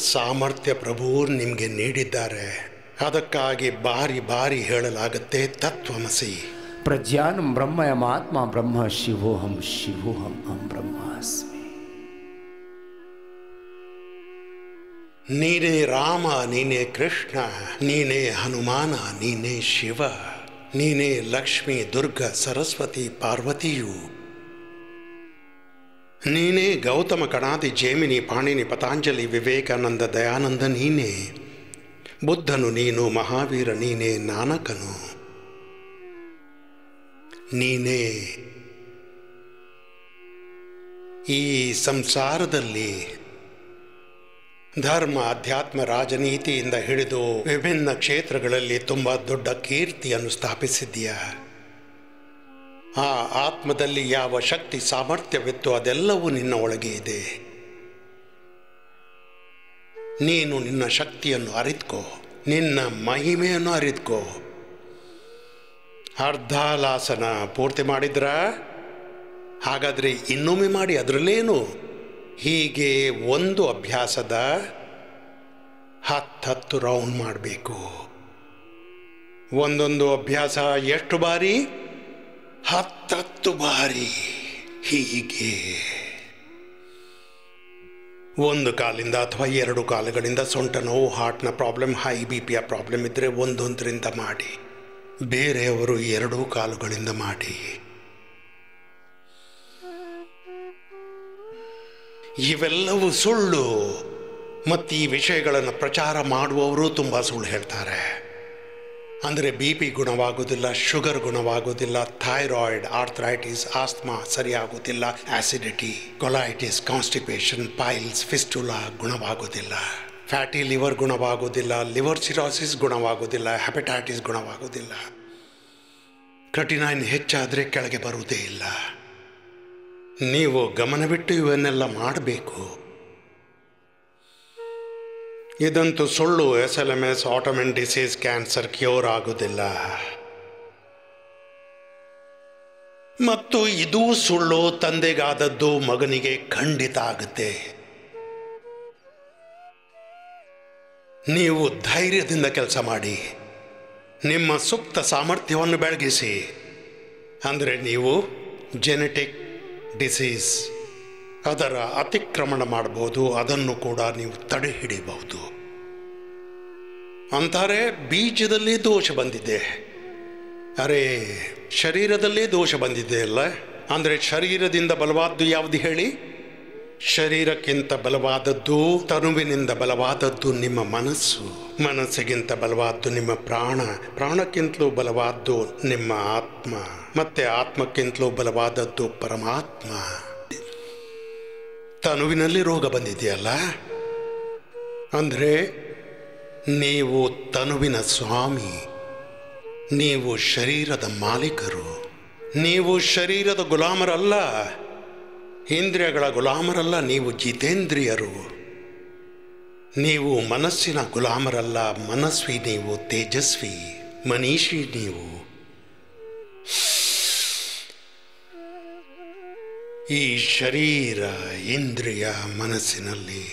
ಸಾಮರ್ಥ್ಯ ಪ್ರಭು ನಿಮಗೆ ನೀಡಿದ್ದಾರೆ. ಅದಕ್ಕಾಗಿ ಬಾರಿ ಬಾರಿ ಹೇಳಲಾಗುತ್ತೆ ತತ್ವಮಸಿ. ಪ್ರಜ್ಞಾನಂ ಬ್ರಹ್ಮಯಮಾತ್ಮ ಬ್ರಹ್ಮ ಶಿವೋಹಂ ಶಿವೋಹಂ ಅಹಂ ಬ್ರಹ್ಮಾಸ್ಮಿ. ನೀನೇ ರಾಮ, ನೀನೇ ಕೃಷ್ಣ, ನೀನೇ ಹನುಮಾನ, ನೀನೇ ಶಿವ, ನೀನೇ ಲಕ್ಷ್ಮೀ, ದುರ್ಗ, ಸರಸ್ವತಿ, ಪಾರ್ವತಿಯು, ನೀನೇ ಗೌತಮ, ಕಣಾದಿ, ಜೇಮಿನಿ, ಪಾಣಿನಿ, ಪತಾಂಜಲಿ, ವಿವೇಕಾನಂದ, ದಯಾನಂದ ನೀನೇ. ಬುದ್ಧನು ನೀನು, ಮಹಾವೀರ ನೀನೇ, ನಾನಕನು ನೀನೇ. ಈ ಸಂಸಾರದಲ್ಲಿ ಧರ್ಮ, ಅಧ್ಯಾತ್ಮ, ರಾಜನೀತಿಯಿಂದ ಹಿಡಿದು ವಿಭಿನ್ನ ಕ್ಷೇತ್ರಗಳಲ್ಲಿ ತುಂಬ ದೊಡ್ಡ ಕೀರ್ತಿಯನ್ನು ಸ್ಥಾಪಿಸಿದ್ದೀಯ. ಆ ಆತ್ಮದಲ್ಲಿ ಯಾವ ಶಕ್ತಿ ಸಾಮರ್ಥ್ಯವಿತ್ತು ಅದೆಲ್ಲವೂ ನಿನ್ನ ಒಳಗೆ ಇದೆ. ನೀನು ನಿನ್ನ ಶಕ್ತಿಯನ್ನು ಅರಿತ್ಕೋ, ನಿನ್ನ ಮಹಿಮೆಯನ್ನು ಅರಿತ್ಕೋ. ಅರ್ಧಲಾಸನ ಪೂರ್ತಿ ಮಾಡಿದ್ರ? ಹಾಗಾದರೆ ಇನ್ನೊಮ್ಮೆ ಮಾಡಿ, ಅದರಲ್ಲೇನು. ಹೀಗೆ ಒಂದು ಅಭ್ಯಾಸದ 10 ರೌಂಡ್ ಮಾಡಬೇಕು. ಒಂದೊಂದು ಅಭ್ಯಾಸ ಎಷ್ಟು ಬಾರಿ? 10 ಬಾರಿ. ಹೀಗೆ ಒಂದು ಕಾಲಿಂದ ಅಥವಾ 2 ಕಾಲುಗಳಿಂದ ಸೊಂಟ ನೋವು, ಹಾರ್ಟ್ನ ಪ್ರಾಬ್ಲಮ್, ಹೈ BP ಪ್ರಾಬ್ಲಮ್ ಇದ್ದರೆ ಒಂದೊಂದರಿಂದ ಮಾಡಿ. ಬೇರೆಯವರು 2 ಕಾಲುಗಳಿಂದ ಮಾಡಿ. ಇವೆಲ್ಲವೂ ಸುಳ್ಳು. ಮತ್ತು ಈ ವಿಷಯಗಳನ್ನು ಪ್ರಚಾರ ಮಾಡುವವರು ತುಂಬ ಸುಳ್ಳು ಹೇಳ್ತಾರೆ. ಅಂದರೆ BP ಗುಣವಾಗುವುದಿಲ್ಲ, ಶುಗರ್ ಗುಣವಾಗುವುದಿಲ್ಲ, ಥೈರಾಯ್ಡ್, ಆರ್ಥರೈಟಿಸ್, ಆಸ್ಮಾ ಸರಿಯಾಗುವುದಿಲ್ಲ, acidity, colitis, constipation, piles, fistula ಗುಣವಾಗುವುದಿಲ್ಲ, ಫ್ಯಾಟಿ ಲಿವರ್ ಗುಣವಾಗುವುದಿಲ್ಲ, ಲಿವರ್ ಸಿರೋಸಿಸ್ ಗುಣವಾಗುವುದಿಲ್ಲ, ಹೆಪಟೈಟಿಸ್ ಗುಣವಾಗುವುದಿಲ್ಲ, ಕ್ರಿಯಾಟಿನಿನ್ ಹೆಚ್ಚಾದರೆ ಕೆಳಗೆ ಬರುವುದೇ ಇಲ್ಲ. ನೀವು ಗಮನವಿಟ್ಟು ಇವನ್ನೆಲ್ಲ ಮಾಡಬೇಕು. ಇದಂತೂ ಸುಳ್ಳು. SLMS, autoimmune disease, cancer cure ಆಗೋದಿಲ್ಲ. ಮತ್ತು ಇದೂ ಸುಳ್ಳು. ತಂದೆಗಾದದ್ದು ಮಗನಿಗೆ ಖಂಡಿತ ಆಗುತ್ತೆ. ನೀವು ಧೈರ್ಯದಿಂದ ಕೆಲಸ ಮಾಡಿ, ನಿಮ್ಮ ಸೂಕ್ತ ಸಾಮರ್ಥ್ಯವನ್ನು ಬೆಳಗಿಸಿ. ಅಂದರೆ ನೀವು ಜೆನೆಟಿಕ್ ಡಿಸೀಸ್ ಅದರ ಅತಿಕ್ರಮಣ ಮಾಡಬಹುದು, ಅದನ್ನು ಕೂಡ ನೀವು ತಡೆ ಹಿಡಿಯಬಹುದು. ಅಂತಾರೆ ಬೀಜದಲ್ಲಿ ದೋಷ ಬಂದಿದೆ. ಅರೆ, ಶರೀರದಲ್ಲೇ ದೋಷ ಬಂದಿದೆ ಅಲ್ಲ? ಅಂದರೆ ಶರೀರದಿಂದ ಬಲವಾದ್ದು ಯಾವುದು ಹೇಳಿ? ಶರೀರಕ್ಕಿಂತ ಬಲವಾದದ್ದು, ತನುವಿನಿಂದ ಬಲವಾದದ್ದು ನಿಮ್ಮ ಮನಸ್ಸು, ಮನಸ್ಸಿಗಿಂತ ಬಲವಾದ್ದು ನಿಮ್ಮ ಪ್ರಾಣ, ಪ್ರಾಣಕ್ಕಿಂತಲೂ ಬಲವಾದ್ದು ನಿಮ್ಮ ಆತ್ಮ, ಮತ್ತೆ ಆತ್ಮಕ್ಕಿಂತಲೂ ಬಲವಾದದ್ದು ಪರಮಾತ್ಮ. ತನುವಿನಲ್ಲಿ ರೋಗ ಬಂದಿದೆಯಲ್ಲ, ಅಂದರೆ ನೀವು ತನುವಿನ ಸ್ವಾಮಿ, ನೀವು ಶರೀರದ ಮಾಲೀಕರು, ನೀವು ಶರೀರದ ಗುಲಾಮರಲ್ಲ, ಇಂದ್ರಿಯಗಳ ಗುಲಾಮರಲ್ಲ, ನೀವು ಜಿತೇಂದ್ರಿಯರು. ನೀವು ಮನಸ್ಸಿನ ಗುಲಾಮರಲ್ಲ, ಮನಸ್ವಿ ನೀವು, ತೇಜಸ್ವಿ, ಮನೀಷಿ ನೀವು. ಈ ಶರೀರ, ಇಂದ್ರಿಯ, ಮನಸ್ಸಿನಲ್ಲಿ,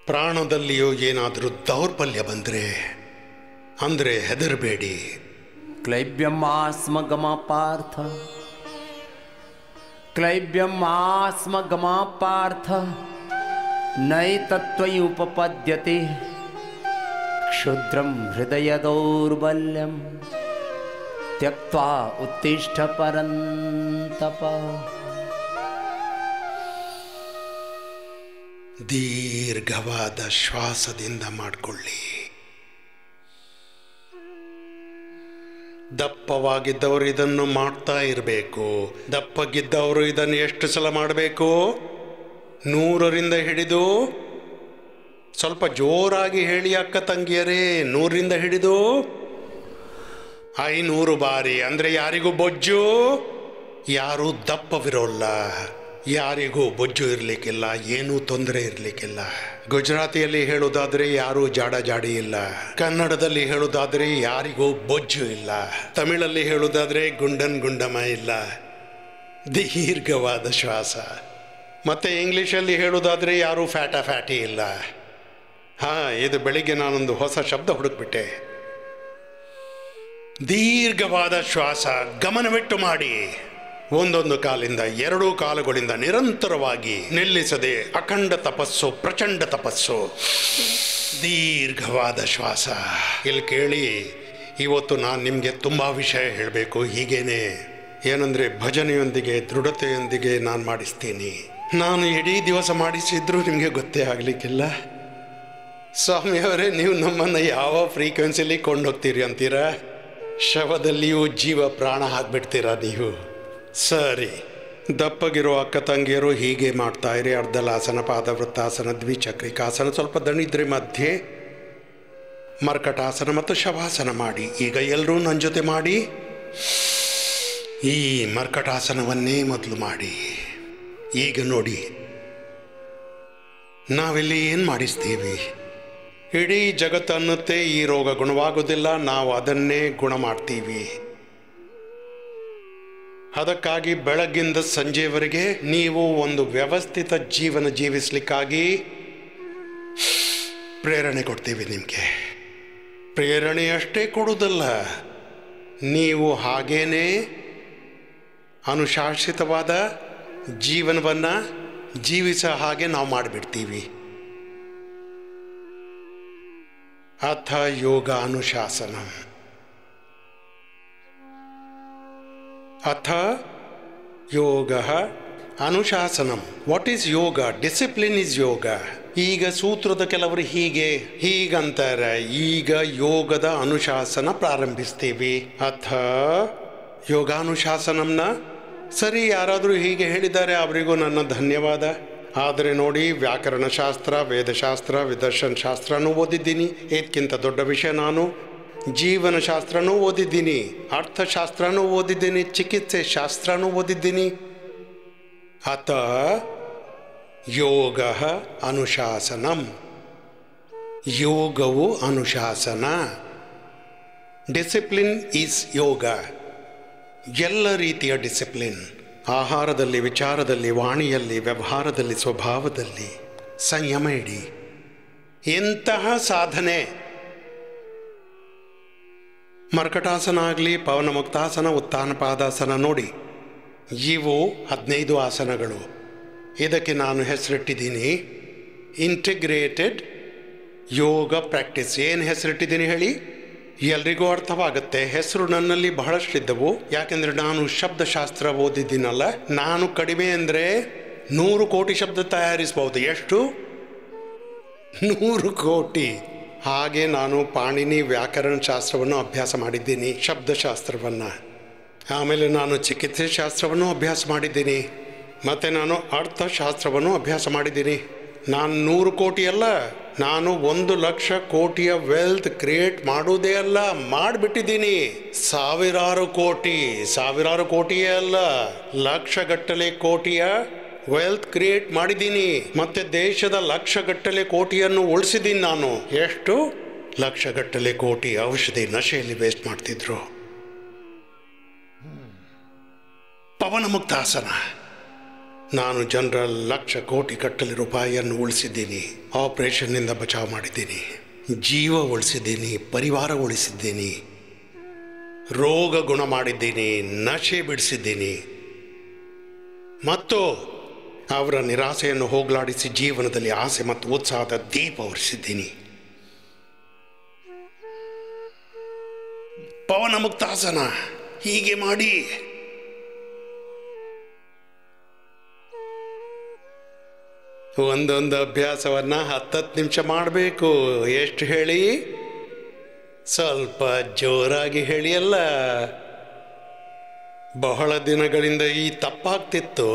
ಪ್ರಾಣದಲ್ಲಿಯೂ ಏನಾದರೂ ದೌರ್ಬಲ್ಯ ಬಂದರೆ ಅಂದರೆ ಹೆದರಬೇಡಿ. ಕ್ಲೈಬ್ಯಮಾಸ್ಮ ಗಮ ಪಾರ್ಥ, ಕ್ಲೈಬ್ಯಮಾಸ್ಮ ಗಮ ಪಾರ್ಥ, ನೈತತ್ವಯಿ ಉಪಪದ್ಯತೆ ಕ್ಷುದ್ರಂ ಹೃದಯ ದೌರ್ಬಲ್ಯಂ ತ್ಯಕ್ತ್ವಾ ಉತ್ತಿಷ್ಠ ಪರಂತಪ. ದೀರ್ಘವಾದ ಶ್ವಾಸದಿಂದ ಮಾಡಿಕೊಳ್ಳಿ. ದಪ್ಪವಾಗಿದ್ದವರು ಇದನ್ನು ಮಾಡ್ತಾ ಇರಬೇಕು. ದಪ್ಪಗಿದ್ದವರು ಇದನ್ನು ಎಷ್ಟು ಸಲ ಮಾಡಬೇಕು? 100ರಿಂದ ಹಿಡಿದು, ಸ್ವಲ್ಪ ಜೋರಾಗಿ ಹೇಳಿ ಅಕ್ಕ ತಂಗಿಯರೇ, 100ರಿಂದ ಹಿಡಿದು 500 ಬಾರಿ. ಅಂದರೆ ಯಾರಿಗೂ ಬೊಜ್ಜು, ಯಾರೂ ದಪ್ಪವಿರೋಲ್ಲ, ಯಾರಿಗೂ ಬೊಜ್ಜು ಇರಲಿಕ್ಕಿಲ್ಲ, ಏನೂ ತೊಂದರೆ ಇರಲಿಕ್ಕಿಲ್ಲ. ಗುಜರಾತಿಯಲ್ಲಿ ಹೇಳುವುದಾದರೆ ಯಾರೂ ಜಾಡ ಜಾಡಿ ಇಲ್ಲ, ಕನ್ನಡದಲ್ಲಿ ಹೇಳುವುದಾದರೆ ಯಾರಿಗೂ ಬೊಜ್ಜು ಇಲ್ಲ, ತಮಿಳಲ್ಲಿ ಹೇಳುವುದಾದರೆ ಗುಂಡನ್ ಗುಂಡಮ ಇಲ್ಲ. ದೀರ್ಘವಾದ ಶ್ವಾಸ. ಮತ್ತು ಇಂಗ್ಲೀಷಲ್ಲಿ ಹೇಳುವುದಾದರೆ ಯಾರೂ ಫ್ಯಾಟಿ ಇಲ್ಲ. ಇದು ಬೆಳಿಗ್ಗೆ ನಾನೊಂದು ಹೊಸ ಶಬ್ದ ಹುಡುಕ್ಬಿಟ್ಟೆ. ದೀರ್ಘವಾದ ಶ್ವಾಸ ಗಮನವಿಟ್ಟು ಮಾಡಿ. ಒಂದೊಂದು ಕಾಲಿಂದ, 2 ಕಾಲುಗಳಿಂದ ನಿರಂತರವಾಗಿ ನಿಲ್ಲಿಸದೆ ಅಖಂಡ ತಪಸ್ಸು, ಪ್ರಚಂಡ ತಪಸ್ಸು. ದೀರ್ಘವಾದ ಶ್ವಾಸ. ಇಲ್ಲಿ ಕೇಳಿ, ಇವತ್ತು ನಾನು ನಿಮಗೆ ತುಂಬ ವಿಷಯ ಹೇಳಬೇಕು. ಹೀಗೇನೆ ಏನಂದರೆ ಭಜನೆಯೊಂದಿಗೆ, ದೃಢತೆಯೊಂದಿಗೆ ನಾನು ಮಾಡಿಸ್ತೀನಿ. ನಾನು ಇಡೀ ದಿವಸ ಮಾಡಿಸಿದ್ರೂ ನಿಮಗೆ ಗೊತ್ತೇ ಆಗಲಿಕ್ಕಿಲ್ಲ. ಸ್ವಾಮಿಯವರೇ, ನೀವು ನಮ್ಮನ್ನು ಯಾವ ಫ್ರೀಕ್ವೆನ್ಸಿಲಿ ಕೊಂಡೋಗ್ತೀರಿ ಅಂತೀರಾ? ಶವದಲ್ಲಿಯೂ ಜೀವ ಪ್ರಾಣ ಹಾಕ್ಬಿಡ್ತೀರಾ ನೀವು? ಸರಿ, ದಪ್ಪಗಿರೋ ಅಕ್ಕ ತಂಗಿಯರು ಹೀಗೆ ಮಾಡ್ತಾಯಿರಿ. ಅರ್ಧಲಾಸನ, ಪಾದವೃತ್ತಾಸನ, ದ್ವಿಚಕ್ರಿಕಾಸನ, ಸ್ವಲ್ಪ ದಣಿದ್ರೆ ಮಧ್ಯೆ ಮರ್ಕಟಾಸನ ಮತ್ತು ಶವಾಸನ ಮಾಡಿ. ಈಗ ಎಲ್ಲರೂ ನನ್ನ ಜೊತೆ ಮಾಡಿ. ಈ ಮರ್ಕಟಾಸನವನ್ನೇ ಮೊದಲು ಮಾಡಿ. ಈಗ ನೋಡಿ, ನಾವಿಲ್ಲಿ ಏನು ಮಾಡಿಸ್ತೀವಿ? ಇಡೀ ಜಗತ್ತು ಅನ್ನುತ್ತೆ ಈ ರೋಗ ಗುಣವಾಗೋದಿಲ್ಲ, ನಾವು ಅದನ್ನೇ ಗುಣ ಮಾಡ್ತೀವಿ. ಅದಕ್ಕಾಗಿ ಬೆಳಗ್ಗಿಂದ ಸಂಜೆವರೆಗೆ ನೀವು ಒಂದು ವ್ಯವಸ್ಥಿತ ಜೀವನ ಜೀವಿಸಲಿಕ್ಕಾಗಿ ಪ್ರೇರಣೆ ಕೊಡ್ತೀವಿ ನಿಮಗೆ. ಪ್ರೇರಣೆಯಷ್ಟೇ ಕೊಡುವುದಲ್ಲ, ನೀವು ಹಾಗೇನೇ ಅನುಶಾಸಿತವಾದ ಜೀವನವನ್ನು ಜೀವಿಸೋ ಹಾಗೆ ನಾವು ಮಾಡಿಬಿಡ್ತೀವಿ. ಅಥ ಯೋಗ ಅನುಶಾಸನ. ಅಥ ಯೋಗ ಅನುಶಾಸನಂ. What is yoga? Discipline is yoga. ಈಗ ಸೂತ್ರದ ಕೆಲವರು ಹೀಗಂತಾರೆ. ಈಗ ಯೋಗದ ಅನುಶಾಸನ ಪ್ರಾರಂಭಿಸ್ತೀವಿ. ಅಥ ಯೋಗಾನುಶಾಸನಂನ. ಸರಿ, ಯಾರಾದರೂ ಹೀಗೆ ಹೇಳಿದ್ದಾರೆ, ಅವರಿಗೂ ನನ್ನ ಧನ್ಯವಾದ. ಆದರೆ ನೋಡಿ, ವ್ಯಾಕರಣಶಾಸ್ತ್ರ, ವೇದಶಾಸ್ತ್ರ, ವಿದರ್ಶನ ಶಾಸ್ತ್ರನೂ ಓದಿದ್ದೀನಿ. ಇದಕ್ಕಿಂತ ದೊಡ್ಡ ವಿಷಯ, ನಾನು ಜೀವನಶಾಸ್ತ್ರನೂ ಓದಿದ್ದೀನಿ, ಅರ್ಥಶಾಸ್ತ್ರನೂ ಓದಿದ್ದೀನಿ, ಚಿಕಿತ್ಸೆ ಶಾಸ್ತ್ರನೂ ಓದಿದ್ದೀನಿ. ಅತ ಯೋಗ ಅನುಶಾಸನಂ. ಯೋಗವು ಅನುಶಾಸನ. ಡಿಸಿಪ್ಲಿನ್ ಈಸ್ ಯೋಗ. ಎಲ್ಲ ರೀತಿಯ ಡಿಸಿಪ್ಲಿನ್, ಆಹಾರದಲ್ಲಿ, ವಿಚಾರದಲ್ಲಿ, ವಾಣಿಯಲ್ಲಿ, ವ್ಯವಹಾರದಲ್ಲಿ, ಸ್ವಭಾವದಲ್ಲಿ ಸಂಯಮ ಇಡಿ. ಇಂತಹ ಸಾಧನೆ ಮರ್ಕಟಾಸನ ಆಗಲಿ, ಪವನಮುಕ್ತಾಸನ, ಉತ್ಥಾನಪಾದಾಸನ ನೋಡಿ, ಇವು 15 ಆಸನಗಳು. ಇದಕ್ಕೆ ನಾನು ಹೆಸರಿಟ್ಟಿದ್ದೀನಿ ಇಂಟಿಗ್ರೇಟೆಡ್ ಯೋಗ ಪ್ರಾಕ್ಟೀಸ್. ಏನು ಹೆಸರಿಟ್ಟಿದ್ದೀನಿ ಹೇಳಿ? ಎಲ್ರಿಗೂ ಅರ್ಥವಾಗುತ್ತೆ. ಹೆಸರು ನನ್ನಲ್ಲಿ ಬಹಳಷ್ಟಿದ್ದವು, ಯಾಕೆಂದರೆ ನಾನು ಶಬ್ದಶಾಸ್ತ್ರ ಓದಿದ್ದೀನಲ್ಲ. ನಾನು ಕಡಿಮೆ ಅಂದರೆ 100 ಕೋಟಿ ಶಬ್ದ ತಯಾರಿಸ್ಬೋದು. ಎಷ್ಟು? 100 ಕೋಟಿ. ಹಾಗೆ ನಾನು ಪಾಣಿನಿ ವ್ಯಾಕರಣ ಶಾಸ್ತ್ರವನ್ನು ಅಭ್ಯಾಸ ಮಾಡಿದ್ದೀನಿ, ಶಬ್ದಶಾಸ್ತ್ರವನ್ನು. ಆಮೇಲೆ ನಾನು ಚಿಕಿತ್ಸೆ ಶಾಸ್ತ್ರವನ್ನು ಅಭ್ಯಾಸ ಮಾಡಿದ್ದೀನಿ, ಮತ್ತು ನಾನು ಅರ್ಥಶಾಸ್ತ್ರವನ್ನು ಅಭ್ಯಾಸ ಮಾಡಿದ್ದೀನಿ. ನಾನು 100 ಕೋಟಿ ಅಲ್ಲ, ನಾನು 1,00,000 ಕೋಟಿಯ ವೆಲ್ತ್ ಕ್ರಿಯೇಟ್ ಮಾಡುವುದೇ ಅಲ್ಲ, ಮಾಡಿಬಿಟ್ಟಿದ್ದೀನಿ. ಸಾವಿರಾರು ಕೋಟಿಯೇ ಅಲ್ಲ, ಲಕ್ಷಗಟ್ಟಲೆ ಕೋಟಿಯ ವೆಲ್ತ್ ಕ್ರಿಯೇಟ್ ಮಾಡಿದ್ದೀನಿ. ಮತ್ತೆ ದೇಶದ ಲಕ್ಷಗಟ್ಟಲೆ ಕೋಟಿಯನ್ನು ಉಳಿಸಿದ್ದೀನಿ ನಾನು. ಎಷ್ಟು? ಲಕ್ಷಗಟ್ಟಲೆ ಕೋಟಿ ಔಷಧಿ ನಶೆಯಲ್ಲಿ ವೇಸ್ಟ್ ಮಾಡ್ತಿದ್ರು. ಪವನ ಮುಕ್ತಾಸನ, ನಾನು ಜನರ ಲಕ್ಷ ಕೋಟಿ ಗಟ್ಟಲೆ ರೂಪಾಯಿಯನ್ನು ಉಳಿಸಿದ್ದೀನಿ. ಆಪರೇಷನ್ನಿಂದ ಬಚಾವ್ ಮಾಡಿದ್ದೀನಿ, ಜೀವ ಉಳಿಸಿದ್ದೀನಿ, ಪರಿವಾರ ಉಳಿಸಿದ್ದೀನಿ, ರೋಗ ಗುಣ ಮಾಡಿದ್ದೀನಿ, ನಶೆ ಬಿಡಿಸಿದ್ದೀನಿ, ಮತ್ತು ಅವರ ನಿರಾಸೆಯನ್ನು ಹೋಗಲಾಡಿಸಿ ಜೀವನದಲ್ಲಿ ಆಸೆ ಮತ್ತು ಉತ್ಸಾಹದ ದೀಪ ಉರಿಸಿದ್ದೀನಿ. ಪವನ ಮುಕ್ತಾಸನ ಹೀಗೆ ಮಾಡಿ ಒಂದೊಂದು ಅಭ್ಯಾಸವನ್ನು 10 ನಿಮಿಷ ಮಾಡಬೇಕು. ಎಷ್ಟು ಹೇಳಿ? ಸ್ವಲ್ಪ ಜೋರಾಗಿ ಹೇಳಿ ಅಲ್ಲ. ಬಹಳ ದಿನಗಳಿಂದ ಈ ತಪ್ಪಾಗ್ತಿತ್ತು.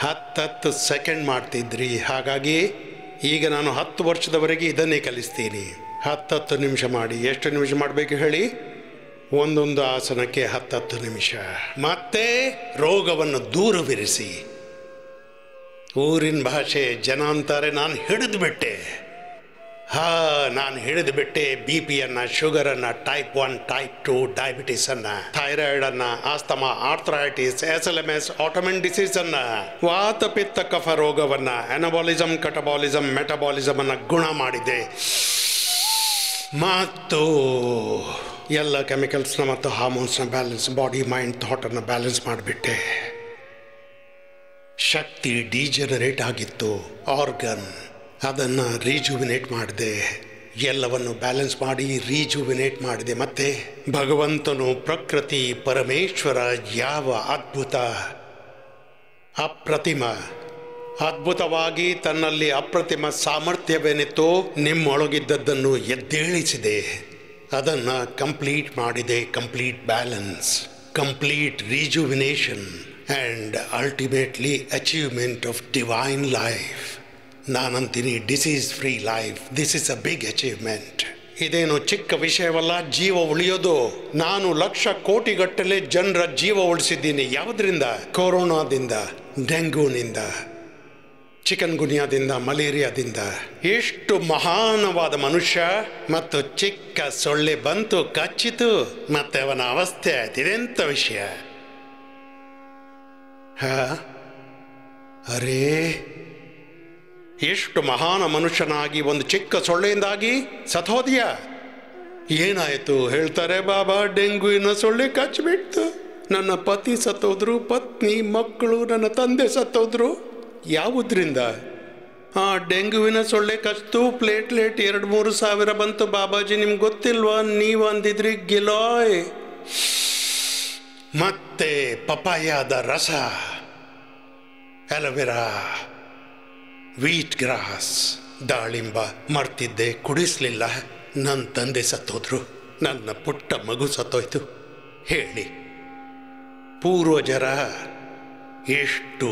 10 ಸೆಕೆಂಡ್ ಮಾಡ್ತಿದ್ರಿ. ಹಾಗಾಗಿ ಈಗ ನಾನು 10 ವರ್ಷದವರೆಗೆ ಇದನ್ನೇ ಕಲಿಸ್ತೀನಿ. 10 ನಿಮಿಷ ಮಾಡಿ. ಎಷ್ಟು ನಿಮಿಷ ಮಾಡಬೇಕು ಹೇಳಿ? ಒಂದೊಂದು ಆಸನಕ್ಕೆ 10 ನಿಮಿಷ. ಮತ್ತೆ ರೋಗವನ್ನು ದೂರವಿರಿಸಿ. ಊರಿನ ಭಾಷೆ ಜನ ಅಂತಾರೆ, ನಾನು ಹಿಡಿದು ಬಿಟ್ಟೆ. ನಾನು ಹಿಡಿದು ಬಿಟ್ಟೆ BP-ಯನ್ನು, ಶುಗರನ್ನು, ಟೈಪ್ 1, ಟೈಪ್ 2 ಡಯಾಬಿಟಿಸನ್ನು, ಥೈರಾಯ್ಡನ್ನು, ಆಸ್ತಮಾ, ಆರ್ಥರೈಟಿಸ್, SLMS, ಆಟೋಮಿನ್ ಡಿಸೀಸನ್ನು, ವಾತ ಪಿತ್ತ ಕಫ ರೋಗವನ್ನು, ಅನಬಾಲಿಸಮ್, ಕಟಬಾಲಿಸಮ್, ಮೆಟಬಾಲಿಸಮ್ ಅನ್ನು ಗುಣ ಮಾಡಿದೆ. ಮತ್ತು ಎಲ್ಲ ಕೆಮಿಕಲ್ಸ್ನ ಮತ್ತು ಹಾರ್ಮೋನ್ಸ್ನ ಬ್ಯಾಲೆನ್ಸ್, ಬಾಡಿ ಮೈಂಡ್ ಥಾಟನ್ನು ಬ್ಯಾಲೆನ್ಸ್ ಮಾಡಿಬಿಟ್ಟೆ. ಶಕ್ತಿ ಡಿಜನರೇಟ್ ಆಗಿತ್ತು, ಆರ್ಗನ್, ಅದನ್ನು ರೀಜುವಿನೇಟ್ ಮಾಡಿದೆ. ಎಲ್ಲವನ್ನು ಬ್ಯಾಲೆನ್ಸ್ ಮಾಡಿ ರೀಜುವಿನೇಟ್ ಮಾಡಿದೆ. ಮತ್ತೆ ಭಗವಂತನು, ಪ್ರಕೃತಿ, ಪರಮೇಶ್ವರ ಯಾವ ಅದ್ಭುತವಾಗಿ ತನ್ನಲ್ಲಿ ಅಪ್ರತಿಮ ಸಾಮರ್ಥ್ಯವೇನಿತ್ತೋ ನಿಮ್ಮೊಳಗಿದ್ದದ್ದನ್ನು ಎದ್ದೇಳಿಸಿದೆ. ಅದನ್ನು ಕಂಪ್ಲೀಟ್ ಮಾಡಿದೆ. Complete balance, complete rejuvenation and ultimately achievement of divine life. ನಾನಂತೀನಿ disease free life. This is a big achievement. ಇದೇನು ಚಿಕ್ಕ ವಿಷಯವಲ್ಲ. ಜೀವ ಉಳಿಯೋದು. ನಾನು ಲಕ್ಷ ಕೋಟಿಗಟ್ಟಲೆ ಜನರ ಜೀವ ಉಳಿಸಿದ್ದೀನಿ. ಯಾವುದರಿಂದ? ಕೊರೋನಾದಿಂದ, ಡೆಂಗೂನಿಂದ, ಚಿಕನ್ ಗುನ್ಯಾದಿಂದ, ಮಲೇರಿಯಾದಿಂದ. ಎಷ್ಟು ಮಹಾನವಾದ ಮನುಷ್ಯ. ಮತ್ತು ಚಿಕ್ಕ ಸೊಳ್ಳೆ ಬಂತು, ಕಚ್ಚಿತು, ಮತ್ತೆ ಅವನ ಅವಸ್ಥೆ ಆಯ್ತು. ಇದೆಂಥ ವಿಷಯ? ಅರೇ, ಎಷ್ಟು ಮಹಾನ ಮನುಷ್ಯನಾಗಿ ಒಂದು ಚಿಕ್ಕ ಸೊಳ್ಳೆಯಿಂದಾಗಿ ಸತ್ತೋದಿಯ. ಏನಾಯಿತು ಹೇಳ್ತಾರೆ, ಬಾಬಾ ಡೆಂಗ್ಯೂನ ಸೊಳ್ಳೆ ಕಚ್ಚಿಬಿಡ್ತು, ನನ್ನ ಪತಿ ಸತ್ತೋದ್ರು, ಪತ್ನಿ, ಮಕ್ಕಳು, ನನ್ನ ತಂದೆ ಸತ್ತೋದ್ರು. ಯಾವುದರಿಂದ? ಡೆಂಗ್ಯೂವಿನ ಸೊಳ್ಳೆ ಕಚ್ತು, ಪ್ಲೇಟ್ಲೆಟ್ 2-3 ಸಾವಿರ ಬಂತು. ಬಾಬಾಜಿ ನಿಮ್ಗೆ ಗೊತ್ತಿಲ್ವಾ? ನೀವು ಅಂದಿದ್ರಿ ಗಿಲಾಯ್. ಮತ್ತೆ ಪಪಾಯದ ರಸ, ಅಲೋವೆರಾ, ವೀಟ್ ಗ್ರಾಸ್, ದಾಳಿಂಬ ಮರ್ತಿದ್ದೆ, ಕುಡಿಸ್ಲಿಲ್ಲ. ನನ್ನ ತಂದೆ ಸತ್ತೋದ್ರು, ನನ್ನ ಪುಟ್ಟ ಮಗು ಸತ್ತೋಯ್ತು. ಹೇಳಿ, ಪೂರ್ವಜರ ಎಷ್ಟು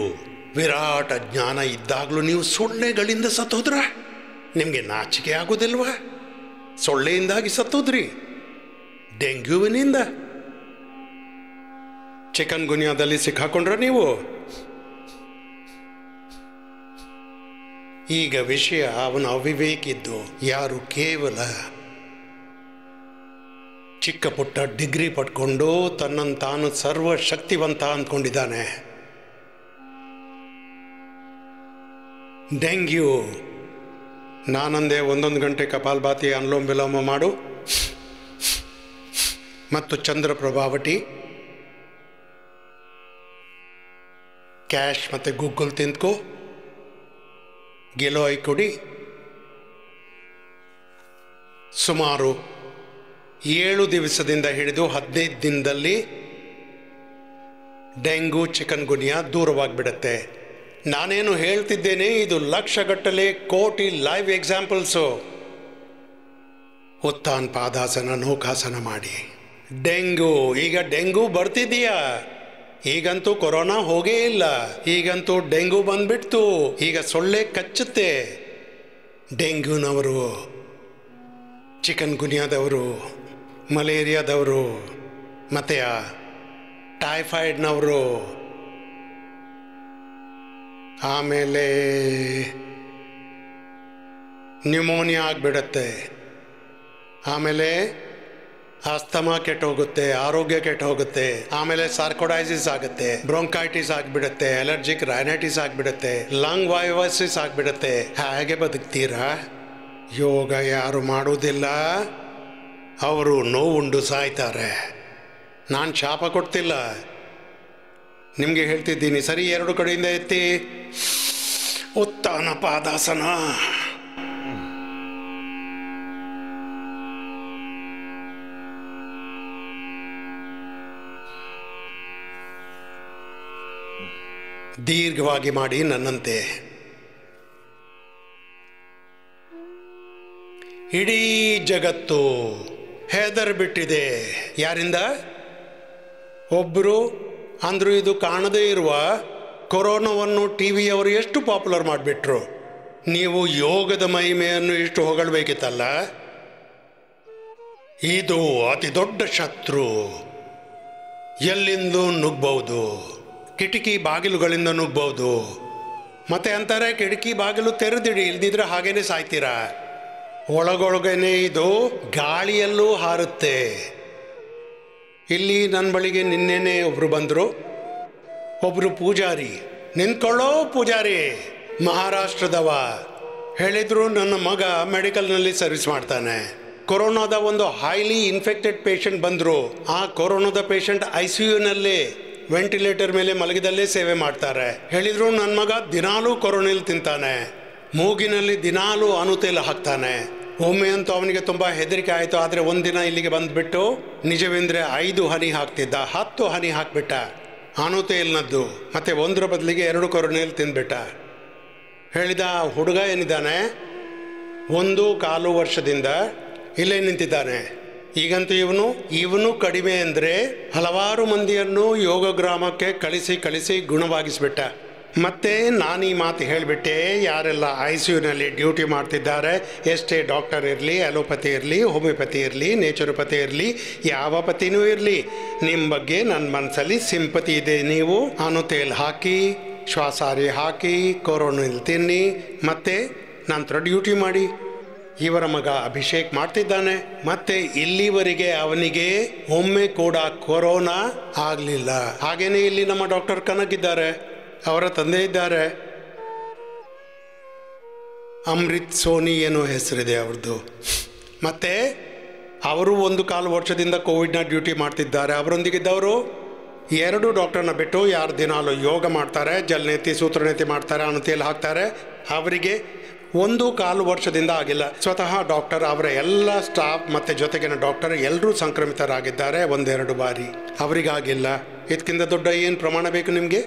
ವಿರಾಟ ಜ್ಞಾನ ಇದ್ದಾಗಲೂ ನೀವು ಸೊಳ್ಳೆಗಳಿಂದ ಸತ್ತೋದ್ರ? ನಿಮಗೆ ನಾಚಿಕೆ ಆಗೋದಿಲ್ವಾ? ಸೊಳ್ಳೆಯಿಂದಾಗಿ ಸತ್ತೋದ್ರಿ, ಡೆಂಗ್ಯೂವಿನಿಂದ. ಚಿಕನ್ ಗುನ್ಯಾದಲ್ಲಿ ಸಿಕ್ಕಾಕೊಂಡ್ರ ನೀವು. ಈಗ ವಿಷಯ ಅವನ ಅವಿವೇಕಿದ್ದು. ಯಾರು ಕೇವಲ ಚಿಕ್ಕ ಪುಟ್ಟ ಡಿಗ್ರಿ ಪಡ್ಕೊಂಡು ತನ್ನನ್ನು ತಾನು ಸರ್ವಶಕ್ತಿವಂತ ಅಂದ್ಕೊಂಡಿದ್ದಾನೆ. ಡೆಂಗ್ಯೂ, ನಾನಂದೆ 1 ಗಂಟೆ ಕಪಾಲ್ಭಾತಿ, ಅನುಲೋಮ ವಿಲೋಮ ಮಾಡು, ಮತ್ತು ಚಂದ್ರಪ್ರಭಾವಟಿ, ಕ್ಯಾಶ್ ಮತ್ತು ಗೂಗಲ್ ತಿಂದ್ಕೋ, ಗೆಲೋಯ್ ಕುಡಿ. ಸುಮಾರು 7 ದಿವಸದಿಂದ ಹಿಡಿದು 15 ದಿನದಲ್ಲಿ ಡೆಂಗು, ಚಿಕನ್ ಗುನ್ಯಾ ದೂರವಾಗಿಬಿಡುತ್ತೆ. ನಾನೇನು ಹೇಳ್ತಿದ್ದೇನೆ, ಇದು ಲಕ್ಷಗಟ್ಟಲೆ ಕೋಟಿ ಲೈವ್ ಎಕ್ಸಾಂಪಲ್ಸು. ಉತ್ಥಾನ್ ಪಾದಾಸನ, ನೌಕಾಸನ ಮಾಡಿ. ಡೆಂಗು, ಈಗ ಡೆಂಗು ಬರ್ತಿದೆಯಾ? ಈಗಂತೂ ಕೊರೋನಾ ಹೋಗೇ ಇಲ್ಲ, ಈಗಂತೂ ಡೆಂಗು ಬಂದ್ಬಿಡ್ತು. ಈಗ ಸೊಳ್ಳೆ ಕಚ್ಚುತ್ತೆ. ಡೆಂಗ್ಯೂನವರು, ಚಿಕನ್ ಗುನ್ಯಾದವರು, ಮಲೇರಿಯಾದವರು, ಮತ್ತು ಟೈಫಾಯ್ಡ್ನವರು, ಆಮೇಲೆ ನ್ಯೂಮೋನಿಯಾ ಆಗಿಬಿಡುತ್ತೆ, ಆಮೇಲೆ ಅಸ್ತಮಾ ಕೆಟ್ಟು ಹೋಗುತ್ತೆ, ಆರೋಗ್ಯ ಕೆಟ್ಟು ಹೋಗುತ್ತೆ, ಆಮೇಲೆ ಸಾರ್ಕೊಡೈಸಿಸ್ ಆಗುತ್ತೆ, ಬ್ರೋಂಕೈಟಿಸ್ ಆಗಿಬಿಡುತ್ತೆ, ಅಲರ್ಜಿಕ್ ರೈನೈಟಿಸ್ ಆಗಿಬಿಡುತ್ತೆ, ಲಂಗ್ ವೈರಸಿಸ್ ಆಗಿಬಿಡುತ್ತೆ. ಹೇಗೆ ಬದುಕ್ತೀರಾ? ಯೋಗ ಯಾರು ಮಾಡುವುದಿಲ್ಲ, ಅವರು ನೋವುಂಡು ಸಾಯ್ತಾರೆ. ನಾನು ಶಾಪ ಕೊಡ್ತಿಲ್ಲ, ನಿಮಗೆ ಹೇಳ್ತಿದ್ದೀನಿ. ಸರಿ, ಎರಡು ಕಡೆಯಿಂದ ಎತ್ತಿ. ಉತ್ಥಾನ ಪಾದಾಸನ. ದೀರ್ಘವಾಗಿ ಮಾಡಿ ನನ್ನಂತೆ. ಇಡೀ ಜಗತ್ತು ಹೆದರ್ಬಿಟ್ಟಿದೆ. ಯಾರಿಂದ? ಒಬ್ಬರು ಅಂದರು ಇದು ಕಾಣದೇ ಇರುವ ಕೊರೋನಾವನ್ನು ಟಿ ವಿಯವರು ಎಷ್ಟು ಪಾಪ್ಯುಲರ್ ಮಾಡಿಬಿಟ್ರು. ನೀವು ಯೋಗದ ಮಹಿಮೆಯನ್ನು ಇಷ್ಟು ಹೊಗಳಬೇಕಿತ್ತಲ್ಲ. ಇದು ಅತಿ ದೊಡ್ಡ ಶತ್ರು, ಎಲ್ಲಿಂದ ನುಗ್ಬಹುದು, ಕಿಟಕಿ ಬಾಗಿಲುಗಳಿಂದ ನುಗ್ಬಹುದು. ಮತ್ತೆ ಅಂತಾರೆ ಕಿಟಕಿ ಬಾಗಿಲು ತೆರೆದಿಡಿ, ಇಲ್ದಿದ್ರೆ ಹಾಗೇನೆ ಸಾಯ್ತೀರಾ. ಒಳಗೊಳಗೇನೆ ಇದು ಗಾಳಿಯಲ್ಲೂ ಹಾರುತ್ತೆ. ಇಲ್ಲಿ ನನ್ನ ಬಳಿಗೆ ನಿನ್ನೆನೆ ಒಬ್ರು ಬಂದರು. ಒಬ್ರು ಪೂಜಾರಿ, ನಿಂತ್ಕೊಳ್ಳೋ ಪೂಜಾರಿ, ಮಹಾರಾಷ್ಟ್ರದವ. ಹೇಳಿದ್ರು ನನ್ನ ಮಗ ಮೆಡಿಕಲ್ನಲ್ಲಿ ಸರ್ವಿಸ್ ಮಾಡ್ತಾನೆ. ಕೊರೋನಾದ ಒಂದು ಹೈಲಿ ಇನ್ಫೆಕ್ಟೆಡ್ ಪೇಷಂಟ್ ಬಂದರು. ಆ ಕೊರೋನಾದ ಪೇಷಂಟ್ ICUನಲ್ಲಿ ವೆಂಟಿಲೇಟರ್ ಮೇಲೆ ಮಲಗಿದಲ್ಲೇ ಸೇವೆ ಮಾಡ್ತಾರೆ. ಹೇಳಿದ್ರು ನನ್ನ ಮಗ ದಿನಾಲೂ ಕೊರೋನಿಲ್ ತಿಂತಾನೆ, ಮೂಗಿನಲ್ಲಿ ದಿನಾಲೂ ಅನುತೈಲ ಹಾಕ್ತಾನೆ. ಒಮ್ಮೆ ಅಂತೂ ಅವನಿಗೆ ತುಂಬ ಹೆದರಿಕೆ ಆಯಿತು. ಆದರೆ ಒಂದಿನ ಇಲ್ಲಿಗೆ ಬಂದುಬಿಟ್ಟು ನಿಜವೆಂದರೆ 5 ಹನಿ ಹಾಕ್ತಿದ್ದ, 10 ಹನಿ ಹಾಕ್ಬಿಟ್ಟ ಅನುತೈಲ್ನದ್ದು. ಮತ್ತು 1 ಬದಲಿಗೆ 2 ಕೊರೋನಿಲ್ ತಿಂದ್ಬಿಟ್ಟ. ಹೇಳಿದ ಹುಡುಗ ಏನಿದ್ದಾನೆ 1.25 ವರ್ಷದಿಂದ ಇಲ್ಲೇ ನಿಂತಿದ್ದಾನೆ. ಈಗಂತೂ ಇವನು ಕಡಿಮೆ ಅಂದರೆ ಹಲವಾರು ಮಂದಿಯನ್ನು ಯೋಗ ಗ್ರಾಮಕ್ಕೆ ಕಳಿಸಿ ಗುಣವಾಗಿಸ್ಬಿಟ್ಟ. ಮತ್ತೆ ನಾನು ಈ ಮಾತು ಹೇಳಿಬಿಟ್ಟೆ, ಯಾರೆಲ್ಲ ICUನಲ್ಲಿ ಡ್ಯೂಟಿ ಮಾಡ್ತಿದ್ದಾರೆ, ಎಷ್ಟೇ ಡಾಕ್ಟರ್ ಇರಲಿ, ಅಲೋಪತಿ ಇರಲಿ, ಹೋಮಿಯೋಪತಿ ಇರಲಿ, ನೇಚುರೋಪತಿ ಇರಲಿ, ಯಾವ ಪತಿನೂ ಇರಲಿ, ನಿಮ್ಮ ಬಗ್ಗೆ ನನ್ನ ಮನಸ್ಸಲ್ಲಿ ಸಿಂಪತಿ ಇದೆ. ನೀವು ಅನುತೇಲ್ ಹಾಕಿ, ಶ್ವಾಸಾರಿ ಹಾಕಿ, ಕೊರೋನಿಲ್ ತಿನ್ನಿ, ಮತ್ತೆ ನಂತರ ಡ್ಯೂಟಿ ಮಾಡಿ. ಇವರ ಮಗ ಅಭಿಷೇಕ್ ಮಾಡ್ತಿದ್ದಾನೆ. ಮತ್ತೆ ಇಲ್ಲಿವರೆಗೆ ಅವನಿಗೆ ಒಮ್ಮೆ ಕೂಡ ಕೊರೋನಾ ಆಗಲಿಲ್ಲ. ಹಾಗೇನೆ ಇಲ್ಲಿ ನಮ್ಮ ಡಾಕ್ಟರ್ ಕನಕ್ ಇದ್ದಾರೆ, ಅವರ ತಂದೆ ಇದ್ದಾರೆ, ಅಮೃತ್ ಸೋನಿ ಏನೋ ಹೆಸರಿದೆ ಅವ್ರದ್ದು. ಮತ್ತೆ ಅವರು 1.25 ವರ್ಷದಿಂದ ಕೋವಿಡ್ನ ಡ್ಯೂಟಿ ಮಾಡ್ತಿದ್ದಾರೆ. ಅವರೊಂದಿಗಿದ್ದವರು 2 ಡಾಕ್ಟರ್ನ ಬಿಟ್ಟು ಯಾರು ದಿನಾಲು ಯೋಗ ಮಾಡ್ತಾರೆ, ಜಲನೇತಿ ಸೂತ್ರನೇತಿ ಮಾಡ್ತಾರೆ, ಅನುತೇಲ್ ಹಾಕ್ತಾರೆ, ಅವರಿಗೆ 1.25 ವರ್ಷದಿಂದ ಆಗಿಲ್ಲ. ಸ್ವತಃ ಡಾಕ್ಟರ್, ಅವರ ಎಲ್ಲ ಸ್ಟಾಫ್ ಮತ್ತು ಜೊತೆಗಿನ ಡಾಕ್ಟರ್ ಎಲ್ಲರೂ ಸಂಕ್ರಮಿತರಾಗಿದ್ದಾರೆ 1-2 ಬಾರಿ. ಅವರಿಗಾಗಿಲ್ಲ. ಇದಕ್ಕಿಂತ ದೊಡ್ಡ ಏನು ಪ್ರಮಾಣ ಬೇಕು ನಿಮಗೆ?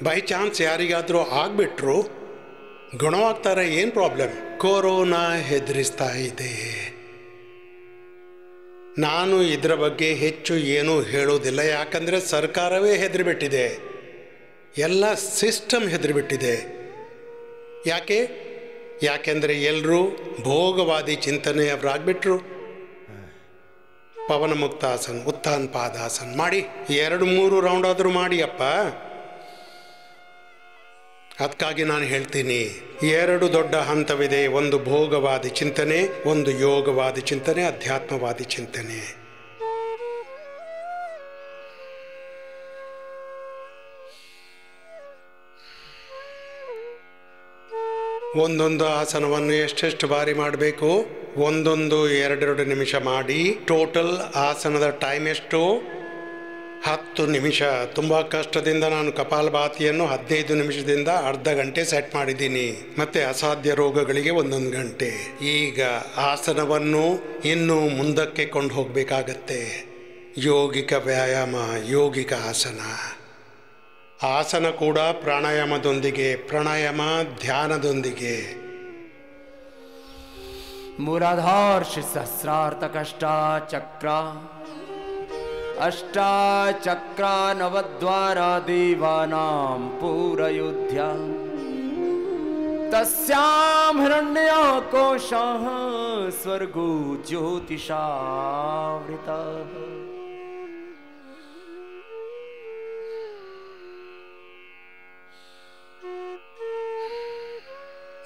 ಬೈ ಚಾನ್ಸ್ ಯಾರಿಗಾದರೂ ಆಗಿಬಿಟ್ರು ಗುಣವಾಗ್ತಾರೆ, ಏನು ಪ್ರಾಬ್ಲಮ್? ಕೊರೋನಾ ಹೆದರಿಸ್ತಾ ಇದೆ. ನಾನು ಇದರ ಬಗ್ಗೆ ಹೆಚ್ಚು ಏನೂ ಹೇಳೋದಿಲ್ಲ, ಯಾಕಂದರೆ ಸರ್ಕಾರವೇ ಹೆದರಿಬಿಟ್ಟಿದೆ, ಎಲ್ಲ ಸಿಸ್ಟಮ್ ಹೆದರಿಬಿಟ್ಟಿದೆ. ಯಾಕೆಂದರೆ ಎಲ್ಲರೂ ಭೋಗವಾದಿ ಚಿಂತನೆಯವರಾಗ್ಬಿಟ್ರು. ಪವನ ಮುಕ್ತಾಸನ್, ಉತ್ಥಾನ ಪಾದಾಸನ್ ಮಾಡಿ 2-3 ರೌಂಡ್ ಆದರೂ ಮಾಡಿ ಅಪ್ಪ. ಅದಕ್ಕಾಗಿ ನಾನು ಹೇಳ್ತೀನಿ, 2 ದೊಡ್ಡ ಹಂತವಿದೆ. ಒಂದು ಭೋಗವಾದಿ ಚಿಂತನೆ, ಒಂದು ಯೋಗವಾದಿ ಚಿಂತನೆ, ಅಧ್ಯಾತ್ಮವಾದಿ ಚಿಂತನೆ. ಒಂದೊಂದು ಆಸನವನ್ನು ಎಷ್ಟೆಷ್ಟು ಬಾರಿ ಮಾಡಬೇಕು? 1-2 ನಿಮಿಷ ಮಾಡಿ. ಟೋಟಲ್ ಆಸನದ ಟೈಮ್ ಎಷ್ಟು? 10 ನಿಮಿಷ. ತುಂಬ ಕಷ್ಟದಿಂದ ನಾನು ಕಪಾಲಭಾತಿಯನ್ನು 15 ನಿಮಿಷದಿಂದ ಅರ್ಧ ಗಂಟೆ ಸೆಟ್ ಮಾಡಿದ್ದೀನಿ. ಮತ್ತು ಅಸಾಧ್ಯ ರೋಗಗಳಿಗೆ 1 ಗಂಟೆ. ಈಗ ಆಸನವನ್ನು ಇನ್ನೂ ಮುಂದಕ್ಕೆ ಕೊಂಡು ಹೋಗಬೇಕಾಗತ್ತೆ. ಯೋಗಿಕ ವ್ಯಾಯಾಮ, ಯೋಗಿಕ ಆಸನ. ಆಸನ ಕೂಡ ಪ್ರಾಣಾಯಾಮದೊಂದಿಗೆ, ಪ್ರಾಣಾಯಾಮ ಧ್ಯಾನದೊಂದಿಗೆ. ಮೂಲಾಧಾರ್ಷ ಸಹಸ್ರಾರ್ಥ ಕಷ್ಟ ಚಕ್ರ अष्टाचक्रानवद्वारा देवानां पूरयोध्या तस्यां हिरण्यकोशः स्वर्गो ज्योतिषावृतः।